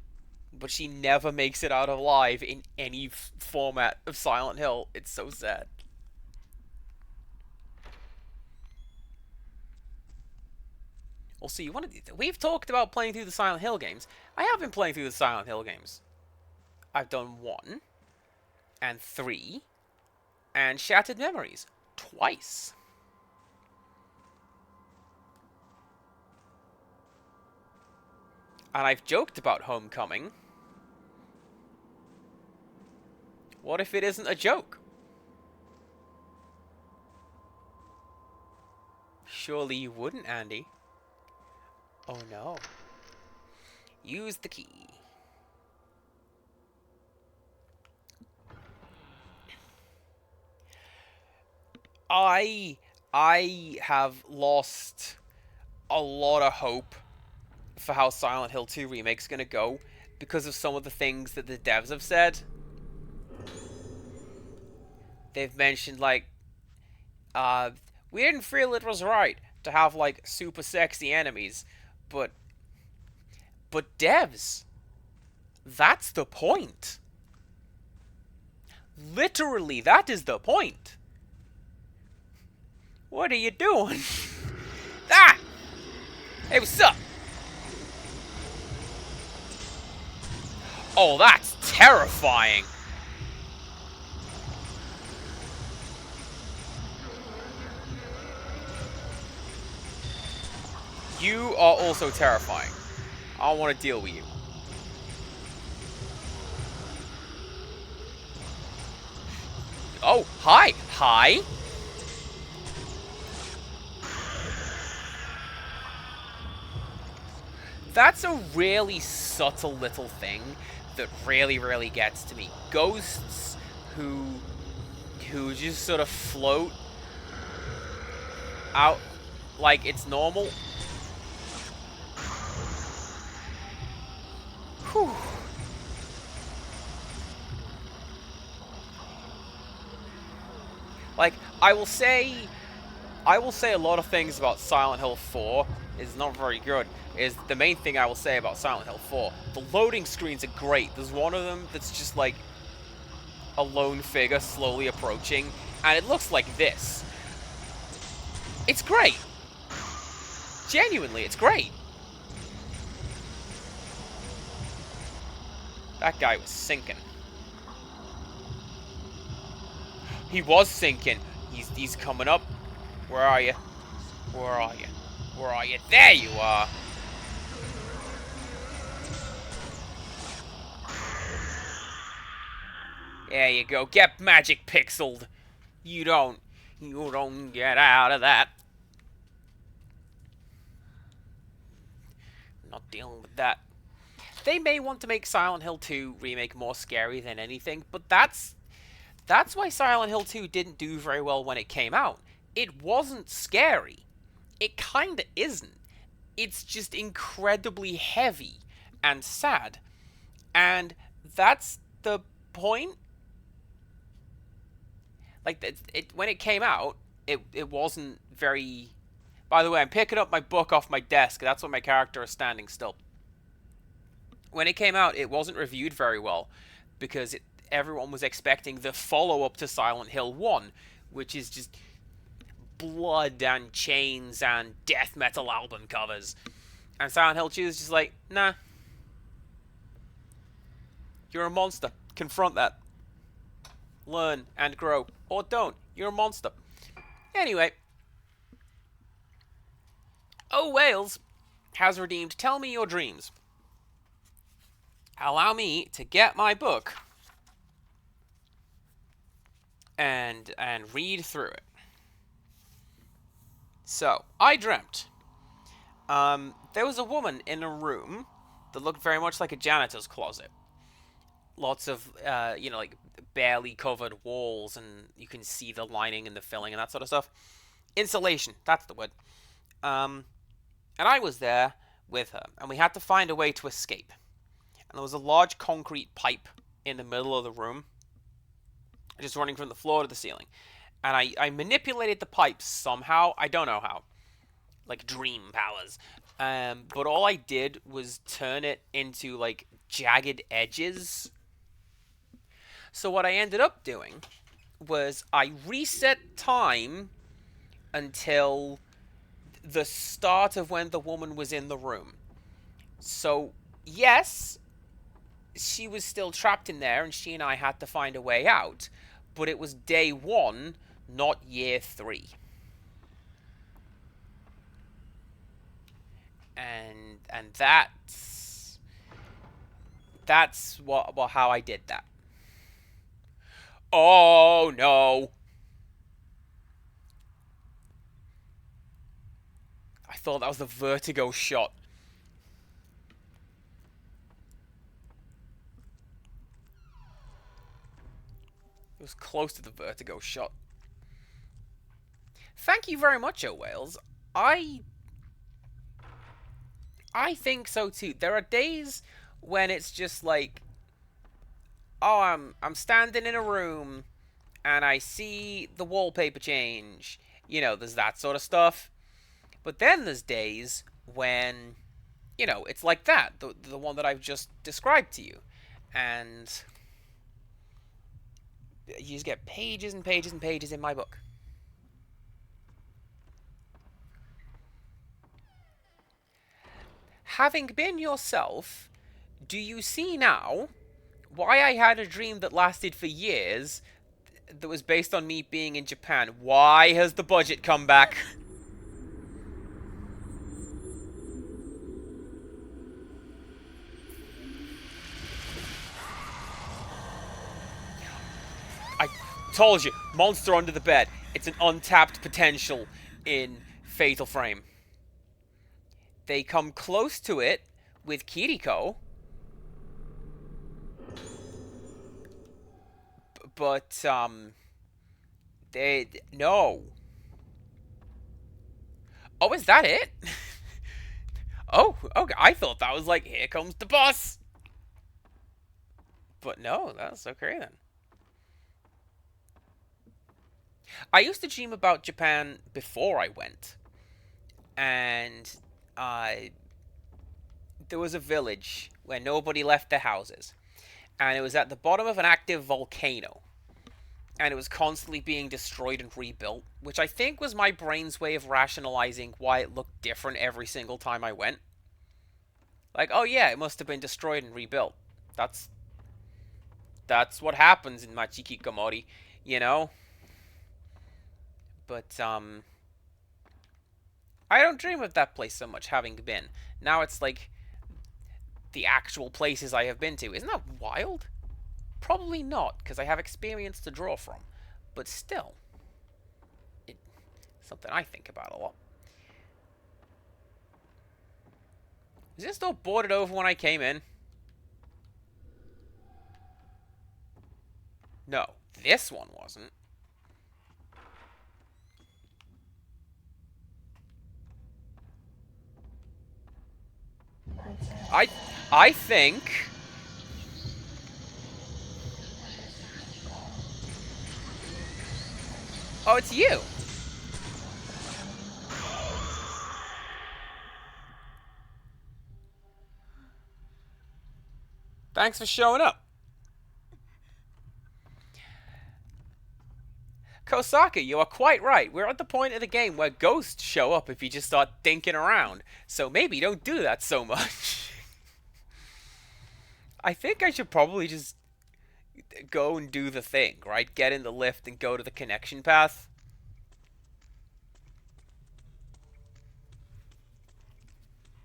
but she never makes it out alive in any format of Silent Hill. It's so sad. Also, we've talked about playing through the Silent Hill games. I have been playing through the Silent Hill games. I've done 1 and 3 and Shattered Memories twice. And I've joked about Homecoming. What if it isn't a joke? Surely you wouldn't, Andy. Oh no. Use the key. I have lost a lot of hope for how Silent Hill 2 Remake's gonna go because of some of the things that the devs have said. They've mentioned, like, we didn't feel it was right to have, like, super sexy enemies, but devs, that's the point. Literally, that is the point. What are you doing? Ah! Hey, what's up? Oh, that's terrifying. You are also terrifying. I don't want to deal with you. Oh, hi. Hi. That's a really subtle little thing that really gets to me. Ghosts who just sort of float out like it's normal. Whew. Like, I will say a lot of things about Silent Hill 4 is not very good. Is the main thing I will say about Silent Hill 4. The loading screens are great. There's one of them that's just like a lone figure slowly approaching, and it looks like this. It's great. Genuinely, it's great. That guy was sinking. He was sinking. He's coming up. Where are you? Where are you? Where are you? There you are. There you go. Get magic pixeled. You don't get out of that. Not dealing with that. They may want to make Silent Hill 2 remake more scary than anything, but that's why Silent Hill 2 didn't do very well when it came out. It wasn't scary. It kinda isn't. It's just incredibly heavy and sad. And that's the point. Like, when it came out, it wasn't very... By the way, I'm picking up my book off my desk. That's why my character is standing still. When it came out, it wasn't reviewed very well, because everyone was expecting the follow-up to Silent Hill 1, which is just blood and chains and death metal album covers. And Silent Hill 2 is just like, nah. You're a monster. Confront that. Learn and grow. Or don't. You're a monster. Anyway. Oh, Wales has redeemed Tell Me Your Dreams. Allow me to get my book and read through it. So, I dreamt. There was a woman in a room that looked very much like a janitor's closet. Lots of, like, barely covered walls, and you can see the lining and the filling and that sort of stuff. Insulation, that's the word. And I was there with her, and we had to find a way to escape. And there was a large concrete pipe in the middle of the room, just running from the floor to the ceiling. And I manipulated the pipe somehow. I don't know how. Like dream powers. But all I did was turn it into, like, jagged edges. So what I ended up doing was I reset time until the start of when the woman was in the room. So, yes, she was still trapped in there, and she and I had to find a way out. But it was day 1, not year 3. And that's how I did that. Oh no! I thought that was the vertigo shot. It was close to the vertigo shot. Thank you very much, O Wales. I think so too. There are days when it's just like, oh, I'm standing in a room and I see the wallpaper change. You know, there's that sort of stuff. But then there's days when, you know, it's like that, the one that I've just described to you. And you just get pages and pages and pages in my book. Having been yourself, do you see now why I had a dream that lasted for years that was based on me being in Japan? Why has the budget come back? I told you, monster under the bed. It's an untapped potential in Fatal Frame. They come close to it with Kiriko. But, no. Oh, is that it? Oh, okay. I thought that was like, here comes the boss. But no, that's okay then. I used to dream about Japan before I went. And there was a village where nobody left their houses. And it was at the bottom of an active volcano. And it was constantly being destroyed and rebuilt, which I think was my brain's way of rationalizing why it looked different every single time I went. Like, oh yeah, it must have been destroyed and rebuilt. That's what happens in Machikikomori, you know? But I don't dream of that place so much having been. Now it's like the actual places I have been to. Isn't that wild? Probably not, because I have experience to draw from. But still, it's something I think about a lot. Is this door boarded over when I came in? No, this one wasn't. I think... Oh, it's you! Thanks for showing up. Kosaka, you are quite right. We're at the point of the game where ghosts show up if you just start thinking around. So maybe don't do that so much. I think I should probably just go and do the thing, right? Get in the lift and go to the connection path.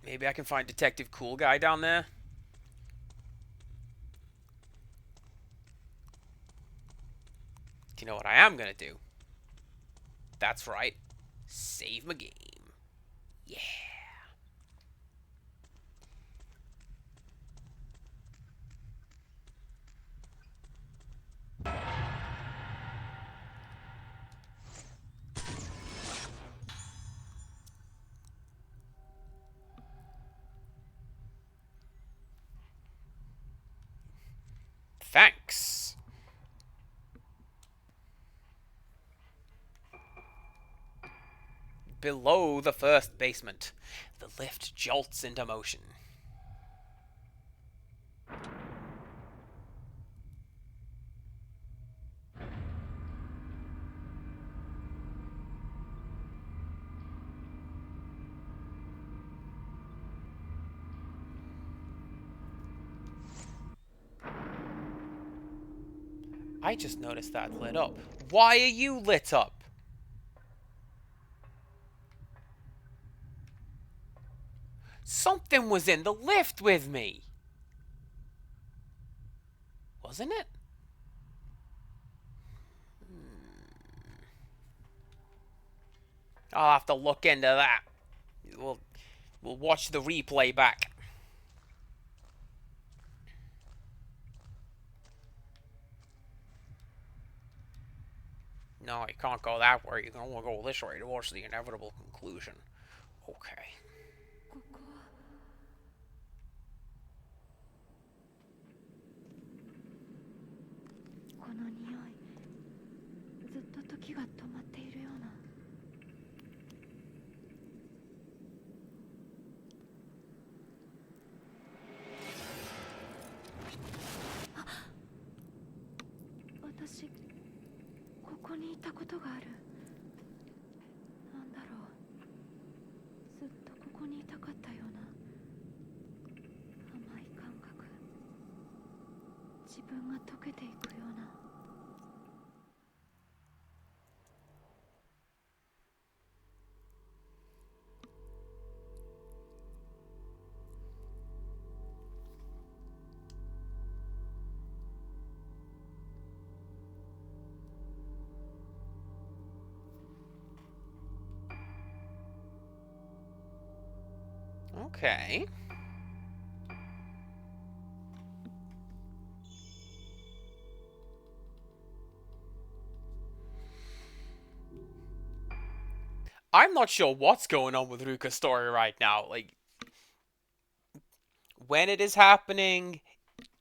Maybe I can find Detective Cool Guy down there. Do you know what I am gonna do? That's right. Save my game. Yeah. Thanks. Below the first basement, the lift jolts into motion. I just noticed that lit up. Why are you lit up? Something was in the lift with me. Wasn't it? I'll have to look into that. We'll watch the replay back. No, you can't go that way. You can only go this way towards the inevitable conclusion. Okay. ここはこの匂いずっと時が止まっているような私ここにいたことがあるなんだろうずっとここにいたかったような甘い感覚自分が溶けていくようなOkay. I'm not sure what's going on with Ruka's story right now. Like, when it is happening,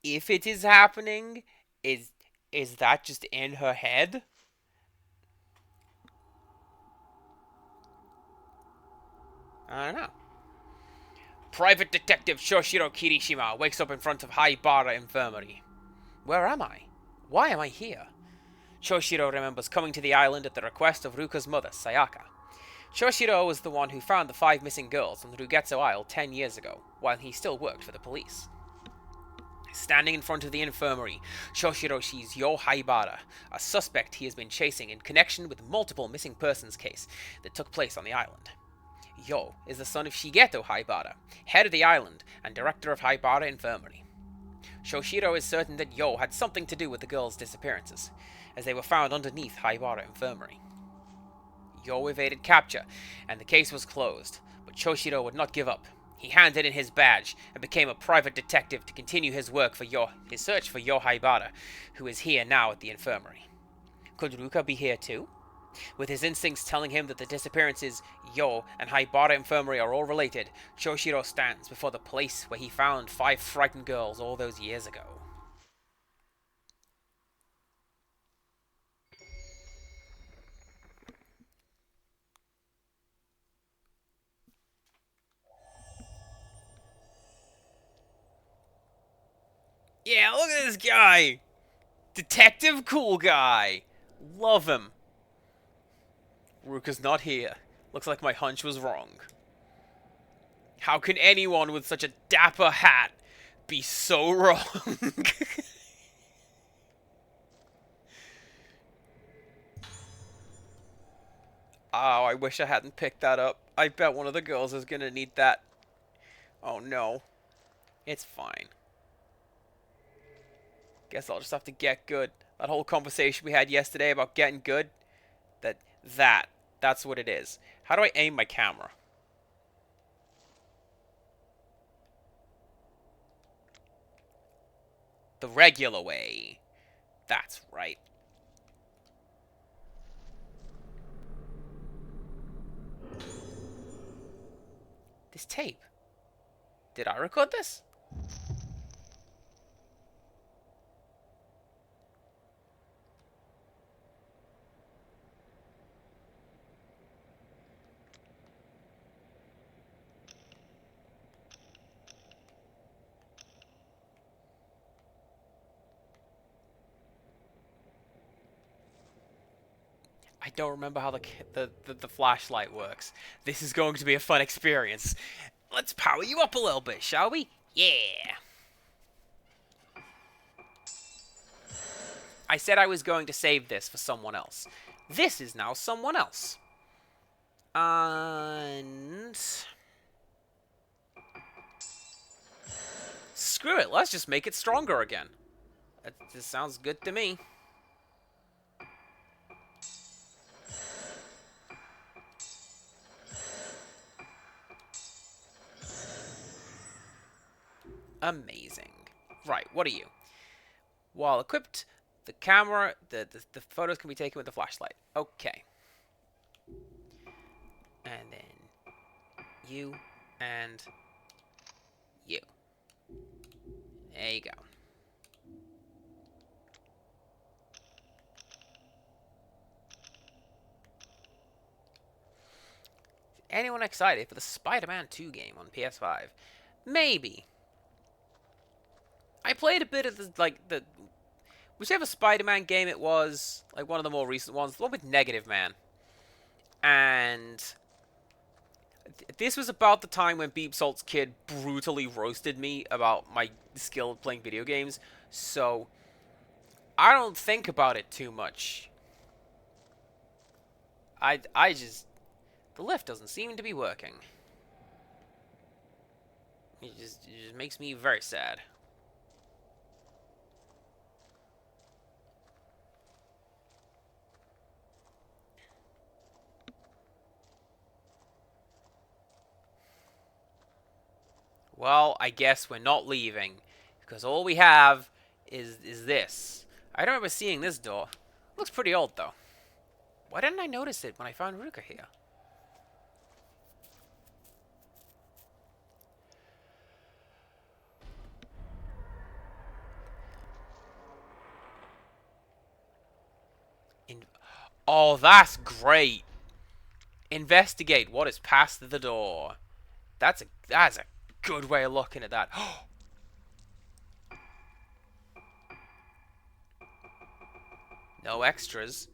if it is happening, is that just in her head? I don't know. Private Detective Shoshiro Kirishima wakes up in front of Haibara Infirmary. Where am I? Why am I here? Shoshiro remembers coming to the island at the request of Ruka's mother, Sayaka. Shoshiro was the one who found the 5 missing girls on the Rugetsu Isle 10 years ago, while he still worked for the police. Standing in front of the infirmary, Shoshiro sees Yo Haibara, a suspect he has been chasing in connection with multiple missing persons case that took place on the island. Yo is the son of Shigeto Haibara, head of the island and director of Haibara Infirmary. Shoshiro is certain that Yo had something to do with the girls' disappearances, as they were found underneath Haibara Infirmary. Yo evaded capture, and the case was closed, but Shoshiro would not give up. He handed in his badge and became a private detective to continue his work for his search for Yo Haibara, who is here now at the infirmary. Could Ruka be here too? With his instincts telling him that the disappearances, Yo, and Haibara Infirmary are all related, Shoshiro stands before the place where he found 5 frightened girls all those years ago. Yeah, look at this guy! Detective Cool Guy! Love him. Ruka's not here. Looks like my hunch was wrong. How can anyone with such a dapper hat be so wrong? Oh, I wish I hadn't picked that up. I bet one of the girls is gonna need that. Oh no. It's fine. Guess I'll just have to get good. That whole conversation we had yesterday about getting good, that's what it is. How do I aim my camera? The regular way. That's right. This tape. Did I record this? I don't remember how the flashlight works. This is going to be a fun experience. Let's power you up a little bit, shall we? Yeah! I said I was going to save this for someone else. This is now someone else. And... screw it, let's just make it stronger again. This sounds good to me. Amazing. Right, what are you? While equipped, the camera, the photos can be taken with the flashlight. Okay. And then you and you. There you go. Is anyone excited for the Spider-Man 2 game on PS5? Maybe. I played a bit of the whichever Spider-Man game it was, like one of the more recent ones, the one with Negative Man. And this was about the time when Beep Salt's kid brutally roasted me about my skill of playing video games, so I don't think about it too much. I just... the lift doesn't seem to be working. It just makes me very sad. Well, I guess we're not leaving, because all we have is this. I don't remember seeing this door. Looks pretty old, though. Why didn't I notice it when I found Ruka here? Oh, that's great. Investigate what is past the door. That's a good way of looking at that. No extras.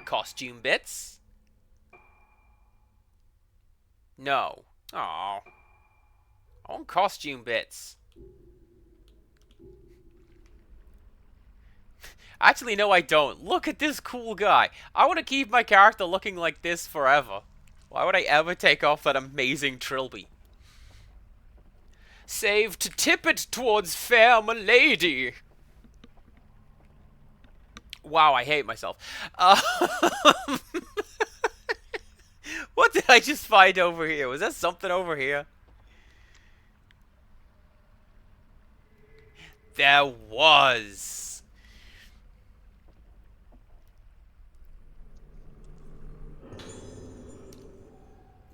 Costume bits? No. Oh. I want costume bits. Actually, no, I don't. Look at this cool guy. I want to keep my character looking like this forever. Why would I ever take off that amazing trilby? Save to tip it towards fair milady. Wow, I hate myself. What did I just find over here? Was that something over here? There was.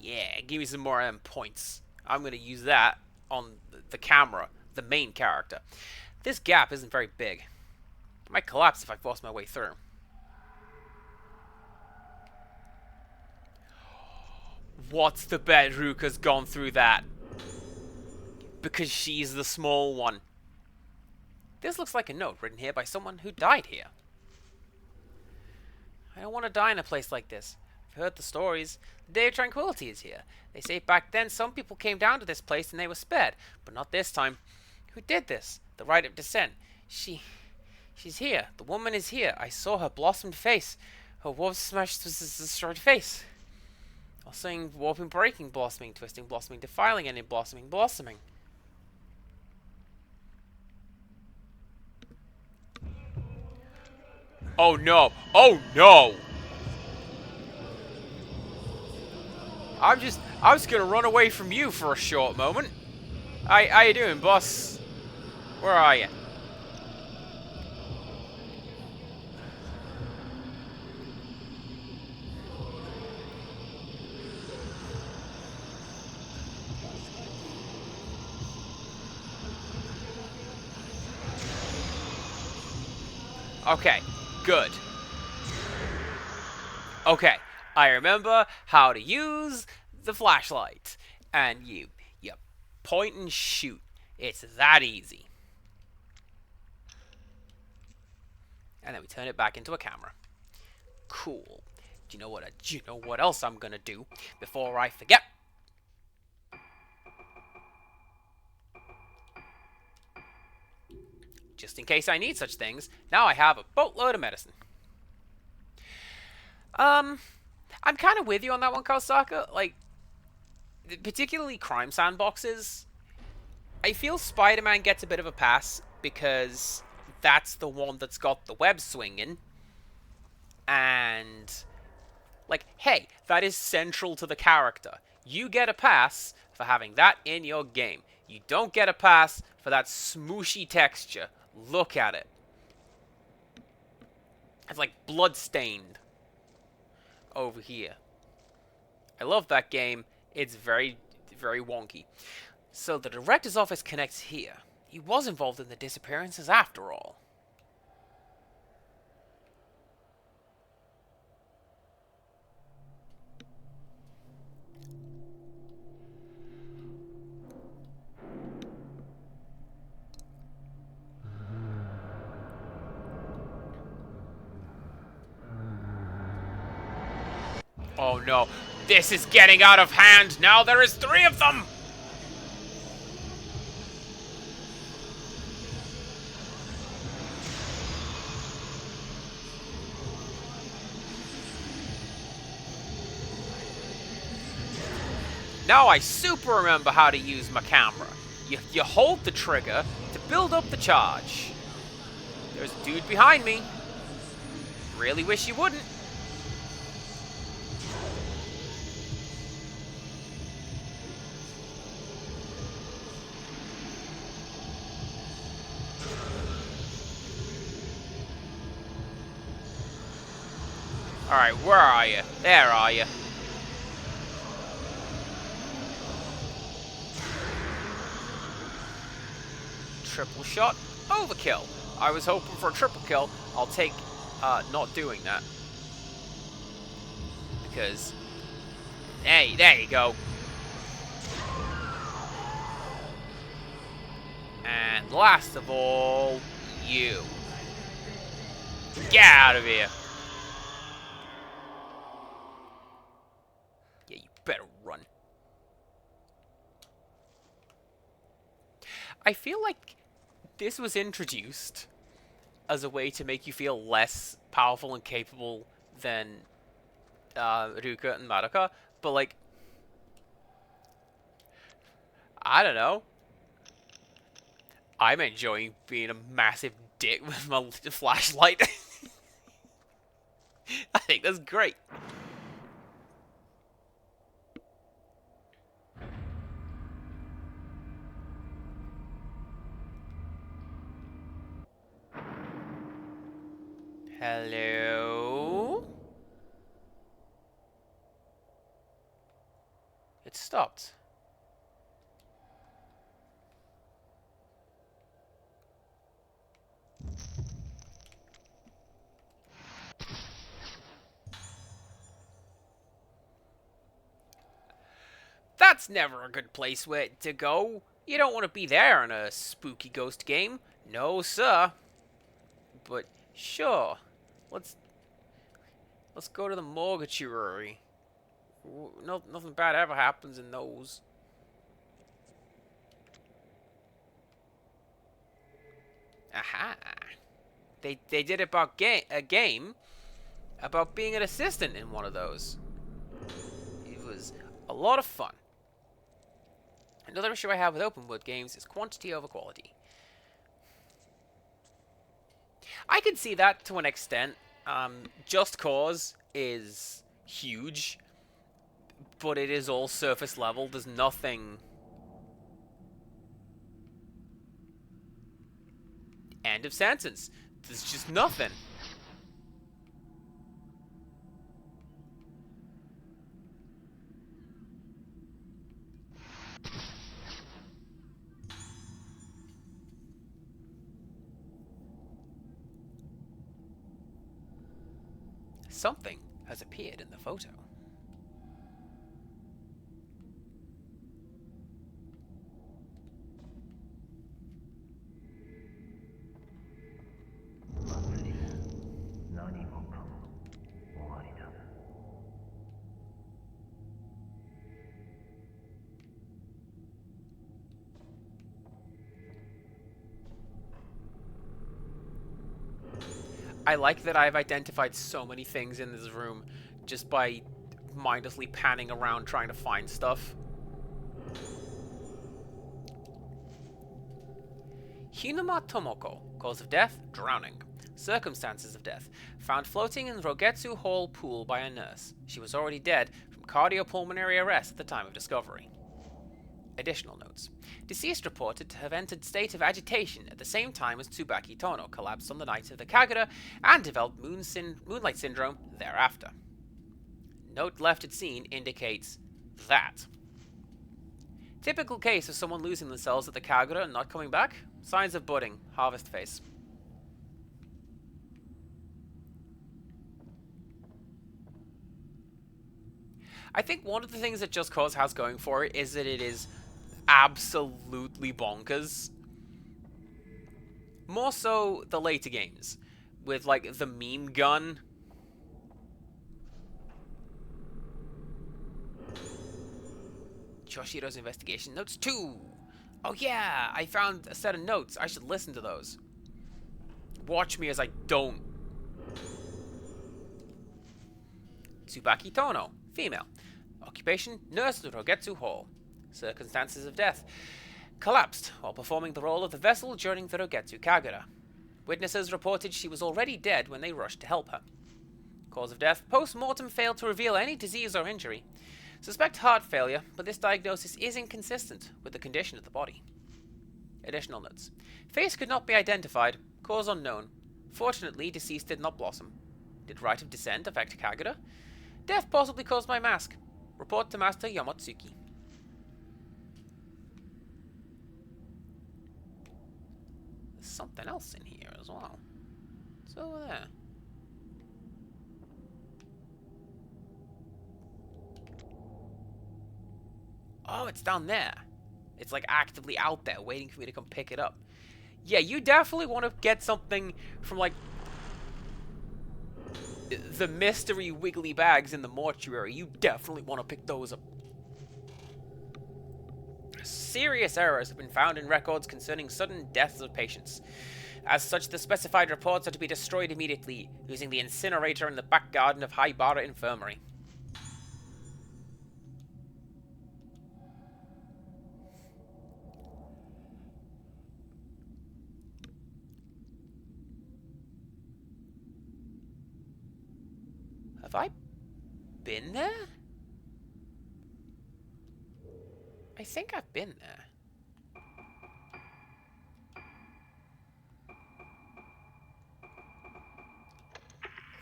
Yeah, give me some more points. I'm going to use that on the camera, the main character. This gap isn't very big. It might collapse if I force my way through. What's the bet Ruka's gone through that? Because she's the small one. This looks like a note written here by someone who died here. I don't want to die in a place like this. I've heard the stories. The Day of Tranquility is here. They say back then some people came down to this place and they were spared, but not this time. Who did this? The Rite of Descent. She's here. The woman is here. I saw her blossomed face. Her warp smashed destroyed face. I'll sing warping, breaking, blossoming, twisting, blossoming, defiling, and in blossoming, blossoming. Oh no! Oh no! I'm just gonna run away from you for a short moment. How you doing, boss? Where are you? Okay, good. Okay, I remember how to use the flashlight. And you point and shoot. It's that easy. And then we turn it back into a camera. Cool. Do you know what else I'm gonna do before I forget? Just in case I need such things, now I have a boatload of medicine. I'm kind of with you on that one, Kosaka. Like, particularly crime sandboxes. I feel Spider-Man gets a bit of a pass because that's the one that's got the web swinging. And, like, hey, that is central to the character. You get a pass for having that in your game. You don't get a pass for that smooshy texture. Look at it. It's like blood-stained over here. I love that game. It's very, very wonky. So the director's office connects here. He was involved in the disappearances after all. Oh no, this is getting out of hand. Now there is 3 of them. Now I super remember how to use my camera. You hold the trigger to build up the charge. There's a dude behind me. Really wish you wouldn't. Alright, where are you? There are you. Triple shot. Overkill. I was hoping for a triple kill. I'll take not doing that. because... Hey, there you go. And last of all, you. Get out of here. Yeah, you better run. I feel like this was introduced as a way to make you feel less powerful and capable than Ruka and Madoka, but like, I don't know. I'm enjoying being a massive dick with my flashlight. I think that's great. Hello? It stopped. That's never a good place to go. You don't want to be there in a spooky ghost game. No, sir. But sure, let's go to the mortuary. No, nothing bad ever happens in those. Aha! They did about a game about being an assistant in one of those. It was a lot of fun. Another issue I have with open world games is quantity over quality. I can see that to an extent. Just Cause is huge, but it is all surface level. There's nothing... End of sentence. There's just nothing. Something has appeared in the photo. I like that I've identified so many things in this room just by mindlessly panning around trying to find stuff. Hinuma Tomoko, cause of death, drowning. Circumstances of death, found floating in Rogetsu Hall pool by a nurse. She was already dead from cardiopulmonary arrest at the time of discovery. Additional notes. Deceased reported to have entered state of agitation at the same time as Tsubaki Tono collapsed on the night of the Kagura and developed moonlight syndrome thereafter. Note left at scene indicates that. Typical case of someone losing themselves at the Kagura and not coming back. Signs of budding. Harvest phase. I think one of the things that Just Cause has going for it is that it is absolutely bonkers. More so the later games, with like the meme gun. Choshiro's investigation notes 2. Oh yeah, I found a set of notes. I should listen to those. Watch me as I don't. Tsubaki Tono, female. Occupation, nurse at Rogetsu Hall. Circumstances of death. Collapsed while performing the role of the vessel during the Rogetsu Kagura. Witnesses reported she was already dead when they rushed to help her. Cause of death, post-mortem failed to reveal any disease or injury. Suspect heart failure, but this diagnosis is inconsistent with the condition of the body. Additional notes. Face could not be identified. Cause unknown. Fortunately, deceased did not blossom. Did rite of descent affect Kagura? Death possibly caused by mask. Report to Master Yamotsuki. There's something else in here as well. It's over there. Oh, it's down there. It's like actively out there, waiting for me to come pick it up. Yeah, you definitely want to get something from like the mystery wiggly bags in the mortuary. You definitely want to pick those up. Serious errors have been found in records concerning sudden deaths of patients. As such, the specified reports are to be destroyed immediately, using the incinerator in the back garden of Haibara Infirmary. Have I been there? I think I've been there.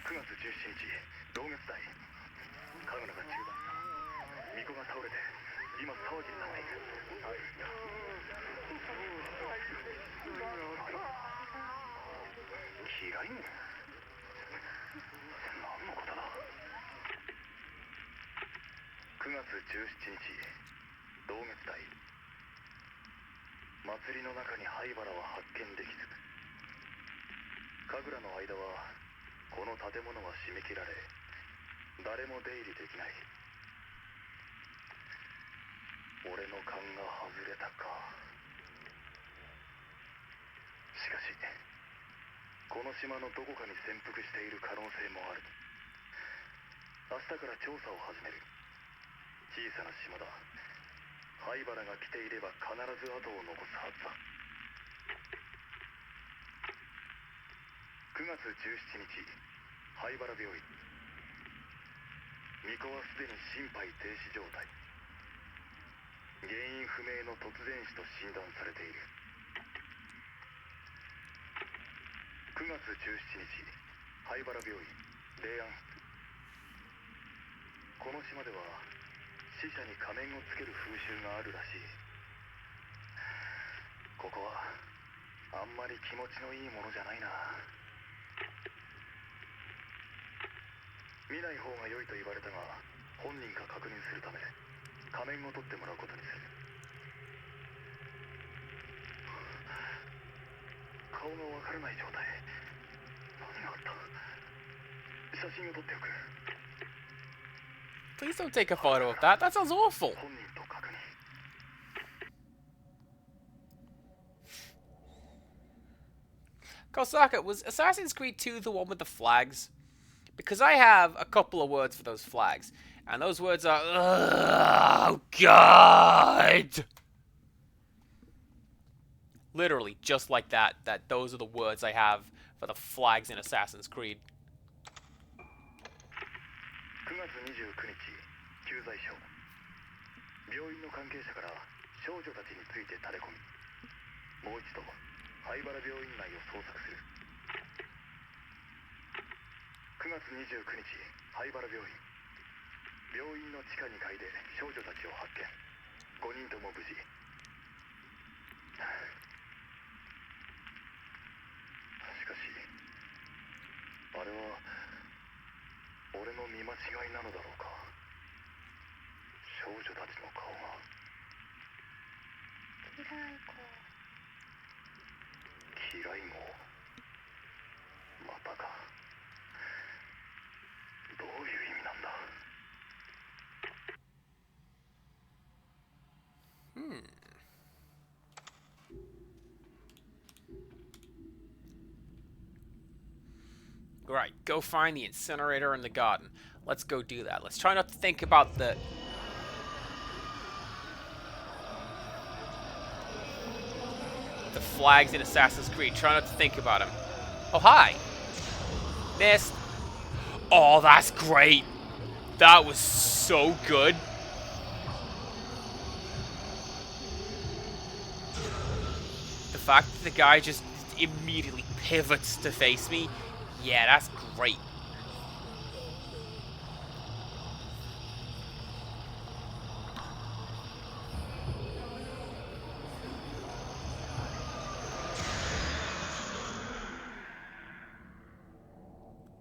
9月17日同月代神楽が中断した巫女が倒れて今騒ぎになっているキライン何のことだ9月17日同月代祭りの中に灰原は発見できず神楽の間はこの建物は締め切られ誰も出入りできない俺の勘が外れたかしかしこの島のどこかに潜伏している可能性もある明日から調査を始める小さな島だ灰原が来ていれば必ず後を残すはずだ9月17日灰原病院巫女はすでに心肺停止状態原因不明の突然死と診断されている9月17日灰原病院霊安室この島では死者に仮面をつける風習があるらしいここはあんまり気持ちのいいものじゃないな見ない方が良いと言われたが本人か確認するため仮面を取ってもらうことにする顔がわからない状態何があった写真を撮っておく Please don't take a photo of that. That sounds awful. 本人と確認 Kosaka, was Assassin's Creed 2 the one with the flags? Because I have a couple of words for those flags. And those words are... Oh, God! Literally, just like that. Those are the words I have for the flags in Assassin's Creed. 9月29日駐在所病院の関係者から少女たちについて垂れ込みもう一度灰原病院内を捜索する9月29日灰原病院病院の地下2階で少女たちを発見5人とも無事しかしあれは俺の見間違いなのだろうか少女たちの顔がキライゴキライゴまたかどういう意味なんだ Right, go find the incinerator in the garden. Let's go do that. Let's try not to think about the flags in Assassin's Creed. Try not to think about them. Oh, hi. Missed. Oh, that's great. That was so good. The fact that the guy just immediately pivots to face me. Yeah, that's great.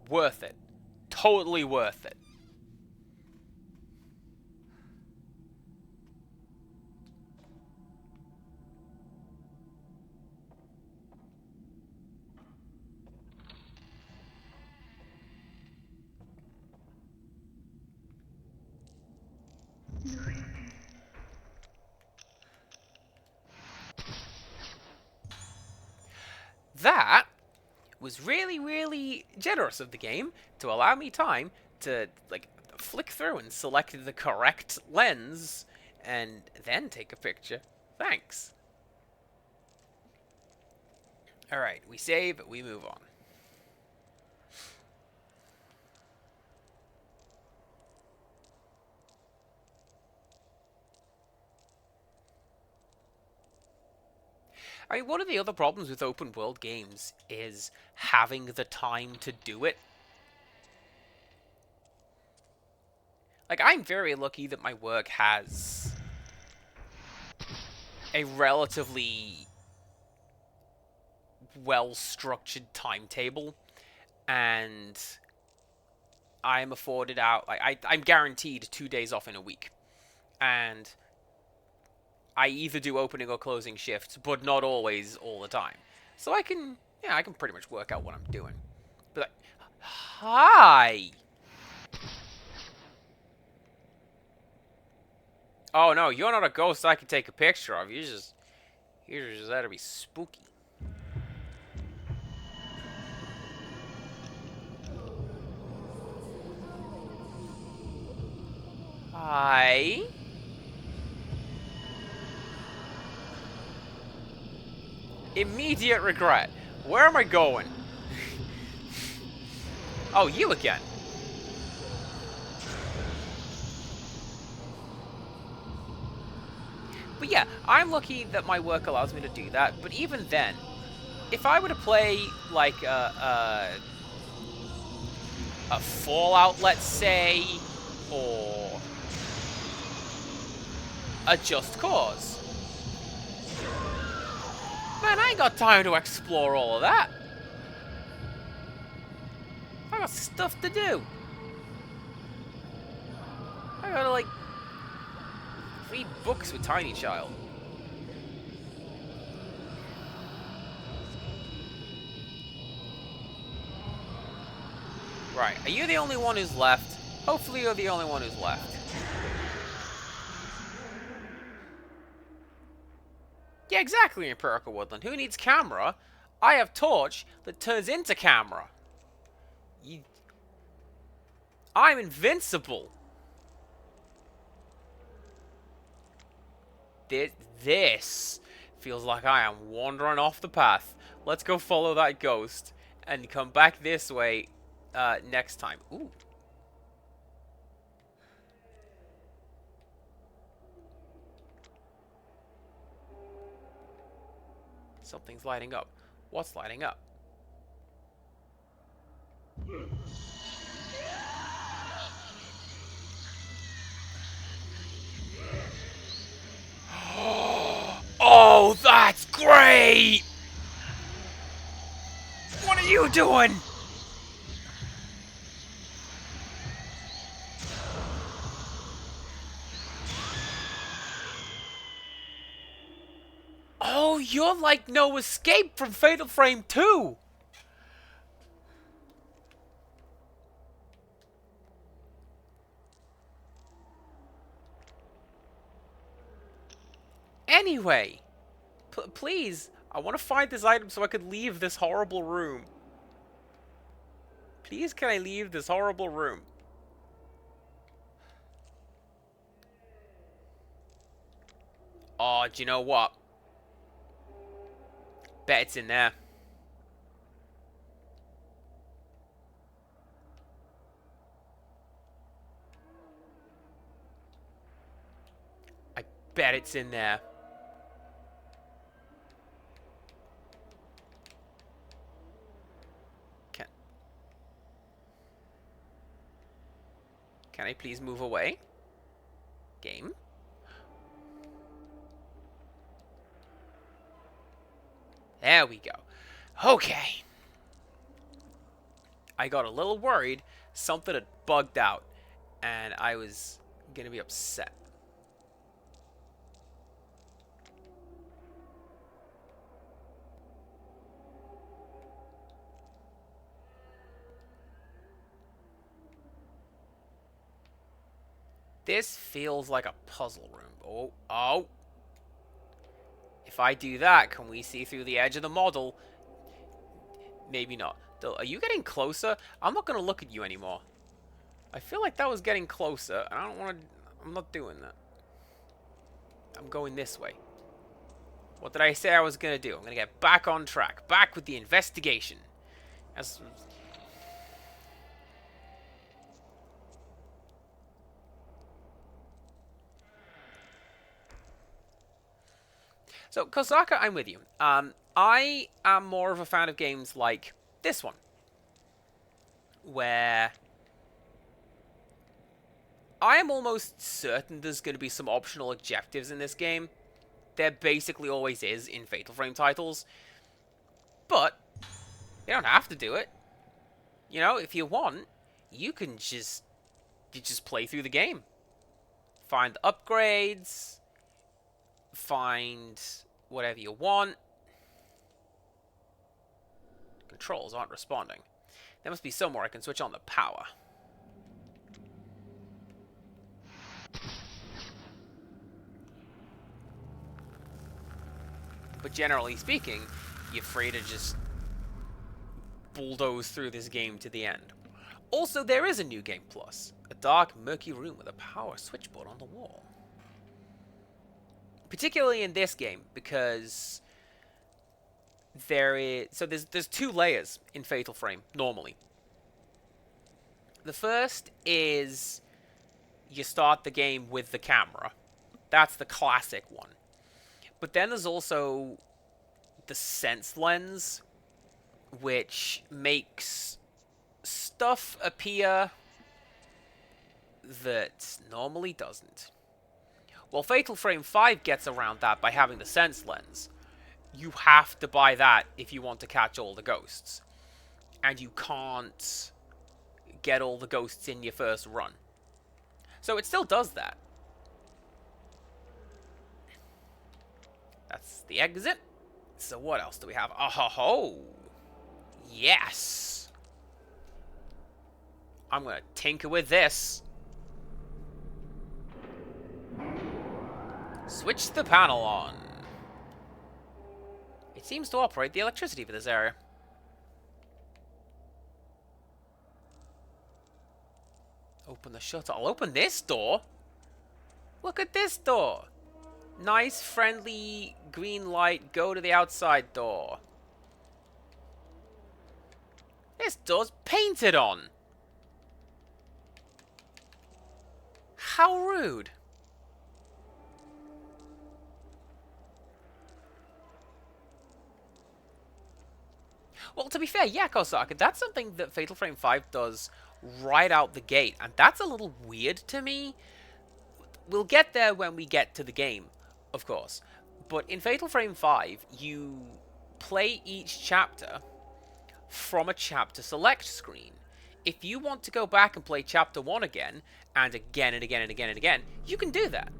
Worth it. Totally worth it. that was really, really generous of the game to allow me time to, like, flick through and select the correct lens and then take a picture. Thanks. Alright, we save, we move on. I mean, one of the other problems with open world games is having the time to do it. Like, I'm very lucky that my work has a relatively well-structured timetable, and I'm afforded out, I'm guaranteed 2 days off in a week, and I either do opening or closing shifts, but not always all the time. So I can pretty much work out what I'm doing. But like, hi! Oh no, you're not a ghost I can take a picture of. You're just there to be spooky. Hi? Immediate regret. Where am I going? Oh, you again. But yeah, I'm lucky that my work allows me to do that. But even then, if I were to play like a Fallout, let's say, or a Just Cause, man, I ain't got time to explore all of that. I got stuff to do. I gotta, like, read books with Tiny Child. Right, are you the only one who's left? Hopefully you're the only one who's left. Yeah, exactly, Empirical Woodland. Who needs camera? I have torch that turns into camera. I'm invincible. This feels like I am wandering off the path. Let's go follow that ghost and come back this way next time. Ooh. Something's lighting up. What's lighting up? Oh, that's great! What are you doing? Oh, you're like No Escape from Fatal Frame 2! Anyway, please, I want to find this item so I could leave this horrible room. Please, can I leave this horrible room? Oh, do you know what? Bet it's in there. I bet it's in there. Can I please move away? Game? There we go. Okay. I got a little worried. Something had bugged out. And I was gonna be upset. This feels like a puzzle room. If I do that, can we see through the edge of the model? Maybe not. Are you getting closer? I'm not going to look at you anymore. I feel like that was getting closer, and I don't want to... I'm not doing that. I'm going this way. What did I say I was going to do? I'm going to get back on track. Back with the investigation. As... So, Kosaka, I'm with you. I am more of a fan of games like this one, where I am almost certain there's going to be some optional objectives in this game. There basically always is in Fatal Frame titles, but you don't have to do it. You know, if you want, you can just play through the game, find the upgrades, find whatever you want. Controls aren't responding. There must be somewhere I can switch on the power. But generally speaking, you're free to just bulldoze through this game to the end. Also, there is a new game plus. A dark, murky room with a power switchboard on the wall. Particularly in this game, because there's two layers in Fatal Frame, normally. The first is you start the game with the camera. That's the classic one. But then there's also the sense lens, which makes stuff appear that normally doesn't. Well, Fatal Frame 5 gets around that by having the sense lens. You have to buy that if you want to catch all the ghosts. And you can't get all the ghosts in your first run. So it still does that. That's the exit. So what else do we have? Oh ho ho! Yes! I'm gonna tinker with this. Switch the panel on. It seems to operate the electricity for this area. Open the shutter. I'll open this door. Look at this door. Nice, friendly, green light. Go to the outside door. This door's painted on. How rude. Well, to be fair, yeah, Kosaka, that's something that Fatal Frame 5 does right out the gate, and that's a little weird to me. We'll get there when we get to the game, of course. But in Fatal Frame 5, you play each chapter from a chapter select screen. If you want to go back and play chapter 1 again, and again and again and again and again, you can do that.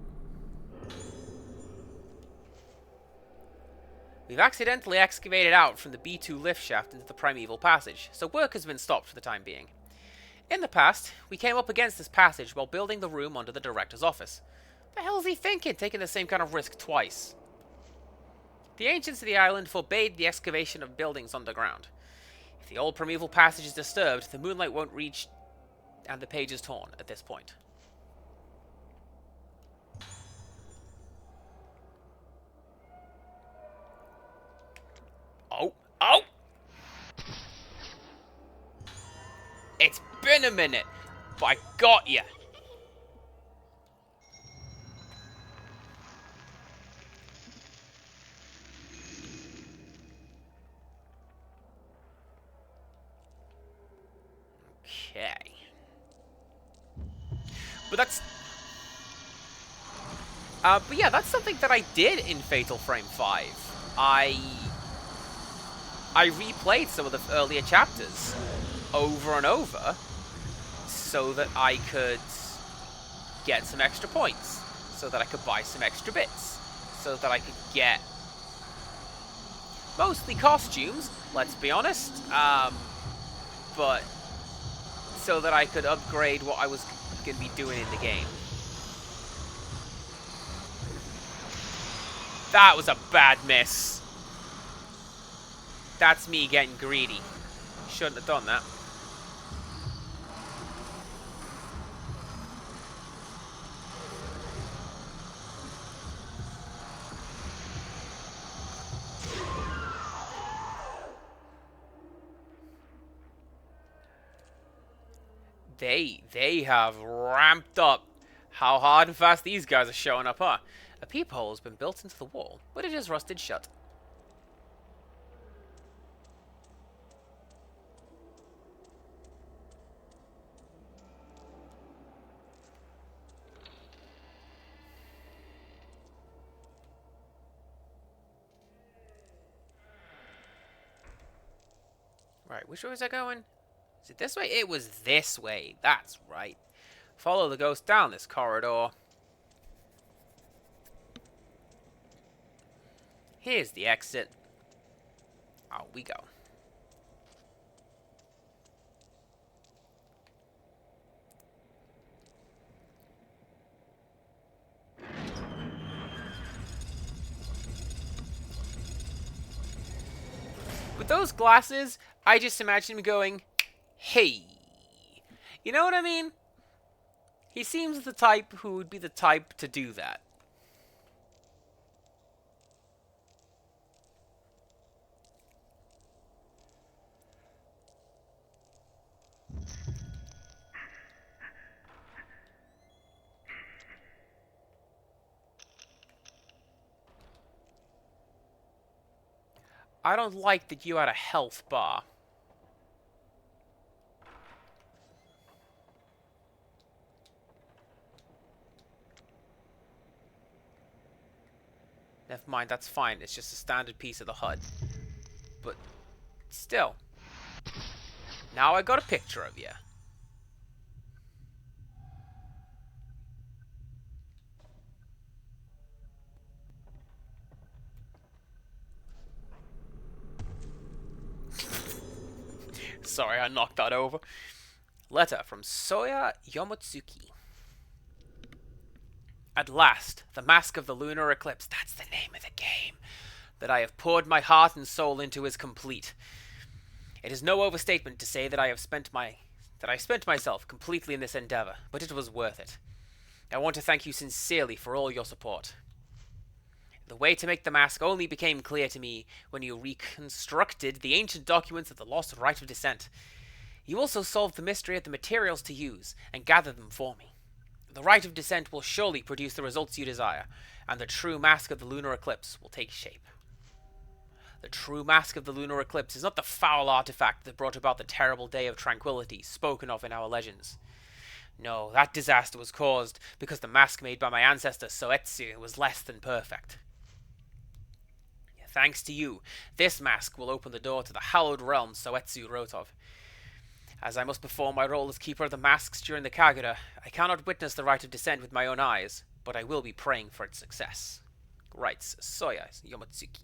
We've accidentally excavated out from the B2 lift shaft into the primeval passage, so work has been stopped for the time being. In the past, we came up against this passage while building the room under the director's office. The hell is he thinking, taking the same kind of risk twice? The ancients of the island forbade the excavation of buildings underground. If the old primeval passage is disturbed, the moonlight won't reach, and the page is torn at this point. Oh! It's been a minute, but I got ya! Okay. But that's... but yeah, that's something that I did in Fatal Frame 5. I replayed some of the earlier chapters over and over so that I could get some extra points, so that I could buy some extra bits, so that I could get mostly costumes, let's be honest, but so that I could upgrade what I was going to be doing in the game. That was a bad miss. That's me getting greedy. shouldn't have done that. They have ramped up how hard and fast these guys are showing up, huh? A peephole has been built into the wall, but it is rusted shut. Right, which way was I going? Is it this way? It was this way. That's right. Follow the ghost down this corridor. Here's the exit. Out we go. With those glasses, I just imagine him going, hey. You know what I mean? He seems the type who would be the type to do that. I don't like that you had a health bar. Never mind, that's fine. It's just a standard piece of the HUD. But still. Now I got a picture of you. Sorry, I knocked that over. Letter from Soya Yomotsuki. At last, the Mask of the Lunar Eclipse, that's the name of the game, that I have poured my heart and soul into is complete. It is no overstatement to say that I spent myself completely in this endeavor, but it was worth it. I want to thank you sincerely for all your support. The way to make the mask only became clear to me when you reconstructed the ancient documents of the lost Rite of Descent. You also solved the mystery of the materials to use and gathered them for me. The Rite of Descent will surely produce the results you desire, and the true Mask of the Lunar Eclipse will take shape. The true Mask of the Lunar Eclipse is not the foul artifact that brought about the terrible Day of Tranquility spoken of in our legends. No, that disaster was caused because the mask made by my ancestor Soetsu was less than perfect. Thanks to you, this mask will open the door to the hallowed realm Soetsu wrote of. As I must perform my role as keeper of the masks during the Kagura, I cannot witness the Rite of Descent with my own eyes, but I will be praying for its success. Writes Soya Yomotsuki.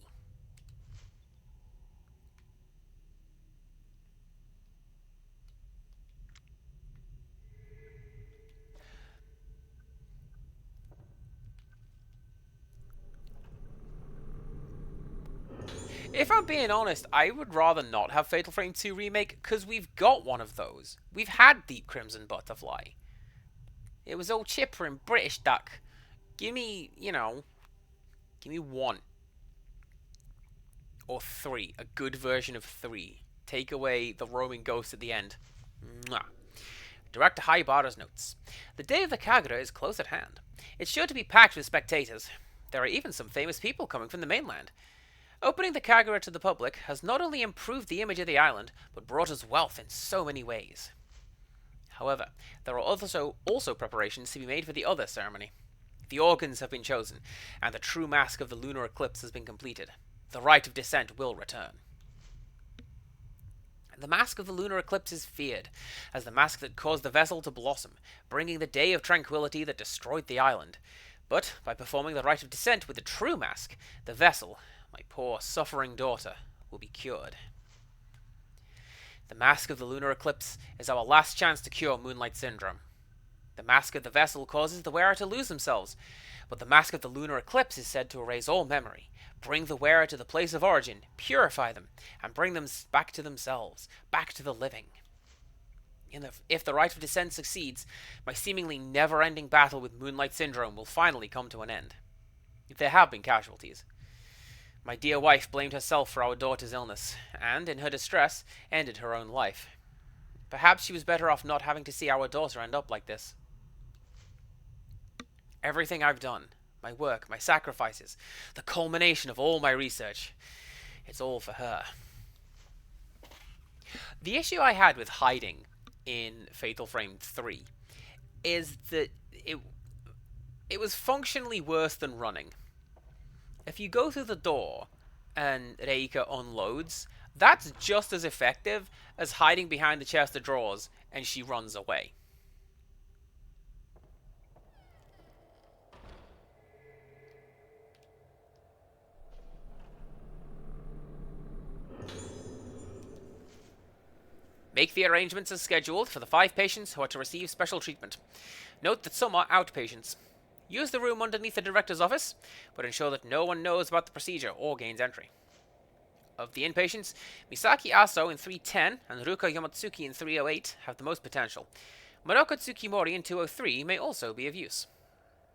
If I'm being honest, I would rather not have Fatal Frame 2 Remake, because we've got one of those. We've had Deep Crimson Butterfly. It was all chipper and British duck. Give me, give me one. Or 3. A good version of 3. Take away the roaming ghost at the end. Mwah. Director Haibara's notes. The day of the Kagura is close at hand. It's sure to be packed with spectators. There are even some famous people coming from the mainland. Opening the Kagura to the public has not only improved the image of the island, but brought us wealth in so many ways. However, there are also preparations to be made for the other ceremony. The organs have been chosen, and the true Mask of the Lunar Eclipse has been completed. The Rite of Descent will return. The Mask of the Lunar Eclipse is feared as the mask that caused the vessel to blossom, bringing the Day of Tranquility that destroyed the island. But by performing the Rite of Descent with the true mask, the vessel, my poor, suffering daughter, will be cured. The Mask of the Lunar Eclipse is our last chance to cure Moonlight Syndrome. The mask of the vessel causes the wearer to lose themselves, but the Mask of the Lunar Eclipse is said to erase all memory, bring the wearer to the place of origin, purify them, and bring them back to themselves, back to the living. If the Rite of Descent succeeds, my seemingly never-ending battle with Moonlight Syndrome will finally come to an end. If there have been casualties. My dear wife blamed herself for our daughter's illness, and, in her distress, ended her own life. Perhaps she was better off not having to see our daughter end up like this. Everything I've done, my work, my sacrifices, the culmination of all my research, it's all for her. The issue I had with hiding in Fatal Frame 3 is that it was functionally worse than running. If you go through the door and Reika unloads, that's just as effective as hiding behind the chest of drawers and she runs away. Make the arrangements as scheduled for the 5 patients who are to receive special treatment. Note that some are outpatients. Use the room underneath the director's office, but ensure that no one knows about the procedure or gains entry. Of the inpatients, Misaki Aso in 310 and Ruka Yamatsuki in 308 have the most potential. Maroko Tsukimori in 203 may also be of use.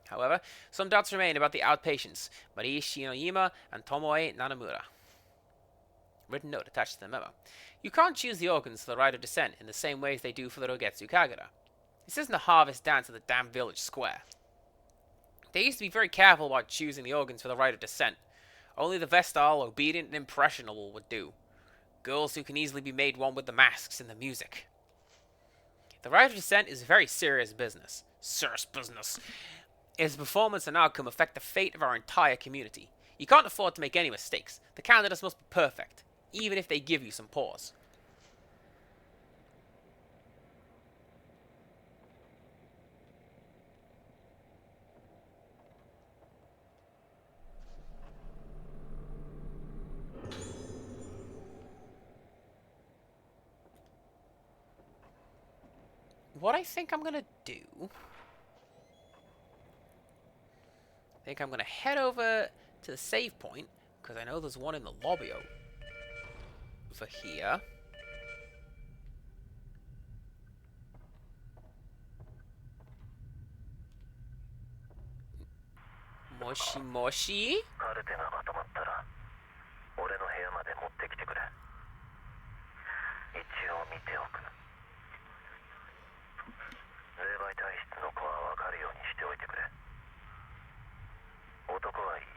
However, some doubts remain about the outpatients, Marie Shinoyama and Tomoe Nanamura. Written note attached to the memo. You can't choose the organs for the Rite of Descent in the same way as they do for the Rogetsu Kagura. This isn't a harvest dance at the damn village square. They used to be very careful about choosing the organs for the Rite of Descent. Only the Vestal, obedient and impressionable would do. Girls who can easily be made one with the masks and the music. The Rite of Descent is very serious business. Serious business. Its performance and outcome affect the fate of our entire community. You can't afford to make any mistakes. The candidates must be perfect, even if they give you some pause. What I think I'm gonna do, I think I'm gonna head over to the save point, because I know there's one in the lobby over here. Moshi Moshi? カルテがまとまったら俺の部屋まで持ってきてくれ。一応見ておく。霊媒体質の子は分かるようにしておいてくれ。男はいい。必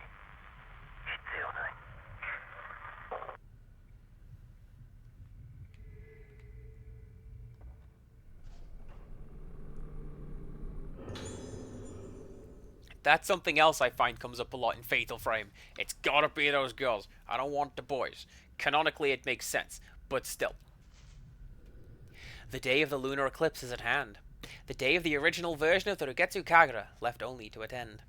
要ない。That's something else I find comes up a lot in Fatal Frame. It's gotta be those girls. I don't want the boys. Canonically, it makes sense, but still. The day of the lunar eclipse is at hand. The day of the original version of the Rogetsu Kagura, left only to attend.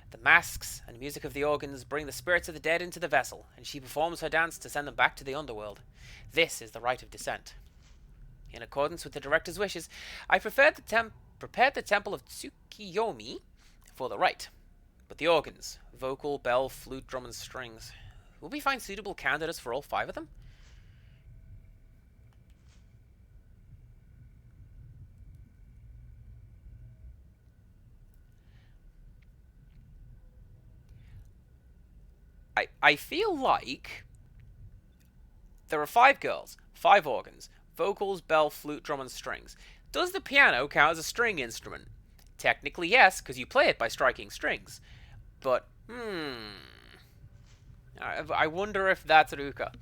The masks and music of the organs bring the spirits of the dead into the vessel, and she performs her dance to send them back to the underworld. This is the Rite of Descent. In accordance with the director's wishes, I prepared the temple of Tsukiyomi for the rite. But the organs, vocal, bell, flute, drum, and strings, will we find suitable candidates for all 5 of them? I feel like there are 5 girls, 5 organs, vocals, bell, flute, drum, and strings. Does the piano count as a string instrument? Technically, yes, because you play it by striking strings. But, I wonder if that's Ruka.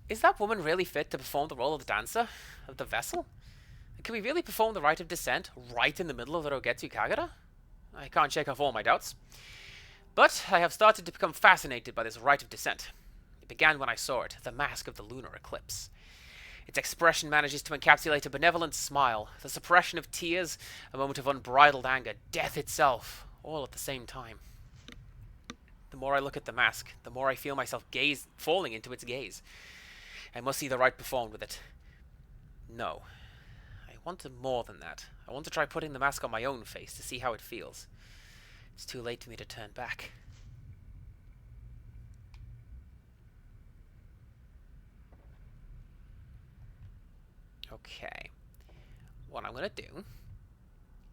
Is that woman really fit to perform the role of the dancer? Of the vessel? Can we really perform the Rite of Descent right in the middle of the Rogetsu Kagura? I can't shake off all my doubts. But I have started to become fascinated by this Rite of Descent. It began when I saw it, the Mask of the Lunar Eclipse. Its expression manages to encapsulate a benevolent smile, the suppression of tears, a moment of unbridled anger, death itself, all at the same time. The more I look at the mask, the more I feel myself falling into its gaze. I must see the rite performed with it. No. I want more than that. I want to try putting the mask on my own face to see how it feels. It's too late for me to turn back. Okay. What I'm gonna do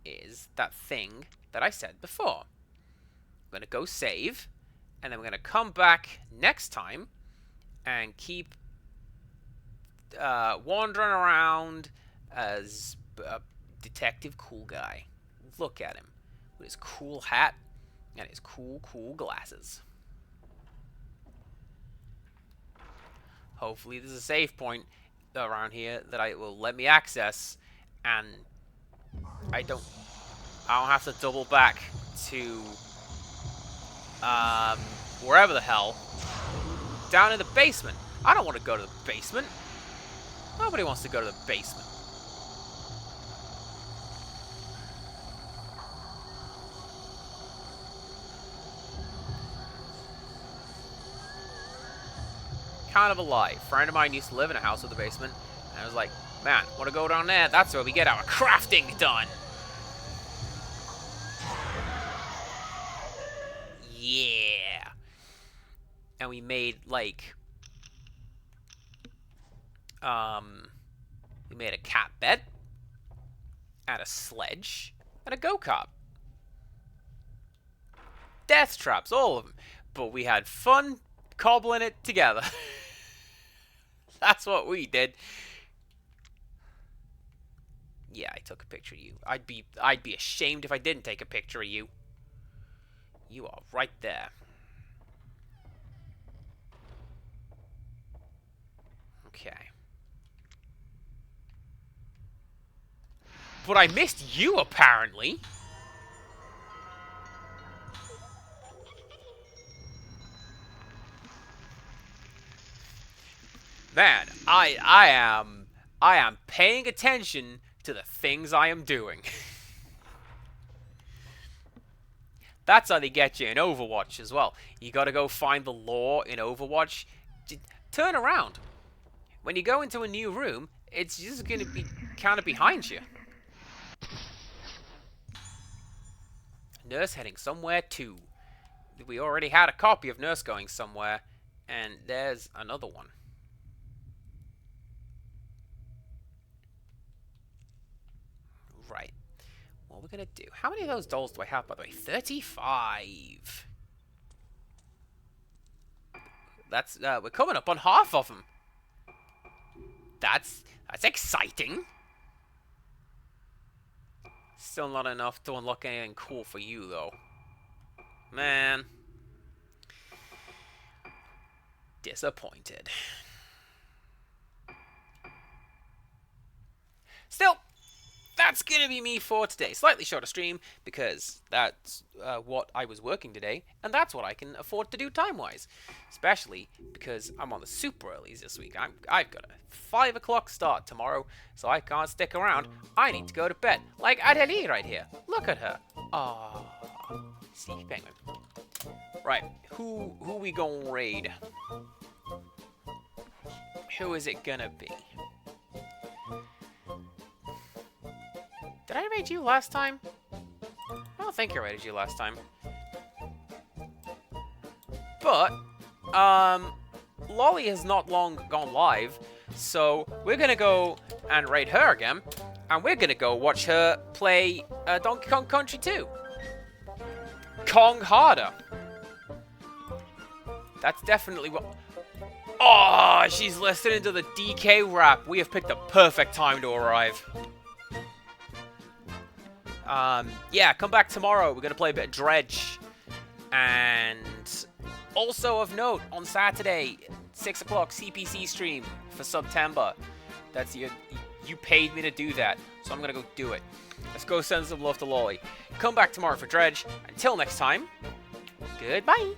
is that thing that I said before. I'm gonna go save, and then we're gonna come back next time and keep wandering around as Detective Cool Guy. Look at him with his cool hat and his cool glasses. Hopefully there's a save point around here that I will let me access, and I don't have to double back to wherever the hell, down in the basement. I don't want to go to the basement. Nobody wants to go to the basement. Kind of a lie. A friend of mine used to live in a house with a basement, and I was like, man, want to go down there? That's where we get our crafting done. Yeah. And we made, like, we made a cat bed, and a sledge, and a go-kart. Death traps, all of them. But we had fun cobbling it together. That's what we did. Yeah, I took a picture of you. I'd be ashamed if I didn't take a picture of you. You are right there. Okay. But I missed you, apparently. Man, I am paying attention to the things I am doing. That's how they get you in Overwatch as well. You gotta go find the lore in Overwatch. Turn around. When you go into a new room, it's just gonna be kind of behind you. Nurse heading somewhere too. We already had a copy of Nurse going somewhere, and there's another one. Right. What we're gonna do? How many of those dolls do I have, by the way? 35. That's we're coming up on half of them. That's exciting. Still not enough to unlock anything cool for you, though. Man. Disappointed. Still, that's gonna be me for today. Slightly shorter stream, because that's what I was working today, and that's what I can afford to do time-wise. Especially because I'm on the super earlies this week. I've got a 5 o'clock start tomorrow, so I can't stick around. I need to go to bed. Like Adelie right here. Look at her. Aww. Sea penguin. Right, who we gonna raid? Who is it gonna be? Did I raid you last time? I don't think I raided you last time. But, Lolly has not long gone live, so we're gonna go and raid her again, and we're gonna go watch her play Donkey Kong Country 2. Kong harder. That's definitely what... Oh, she's listening to the DK rap. We have picked the perfect time to arrive. Yeah, come back tomorrow. We're going to play a bit of Dredge. And also of note, on Saturday, 6 o'clock CPC stream for September. That's you paid me to do that, so I'm going to go do it. Let's go send some love to Lolly. Come back tomorrow for Dredge. Until next time, goodbye.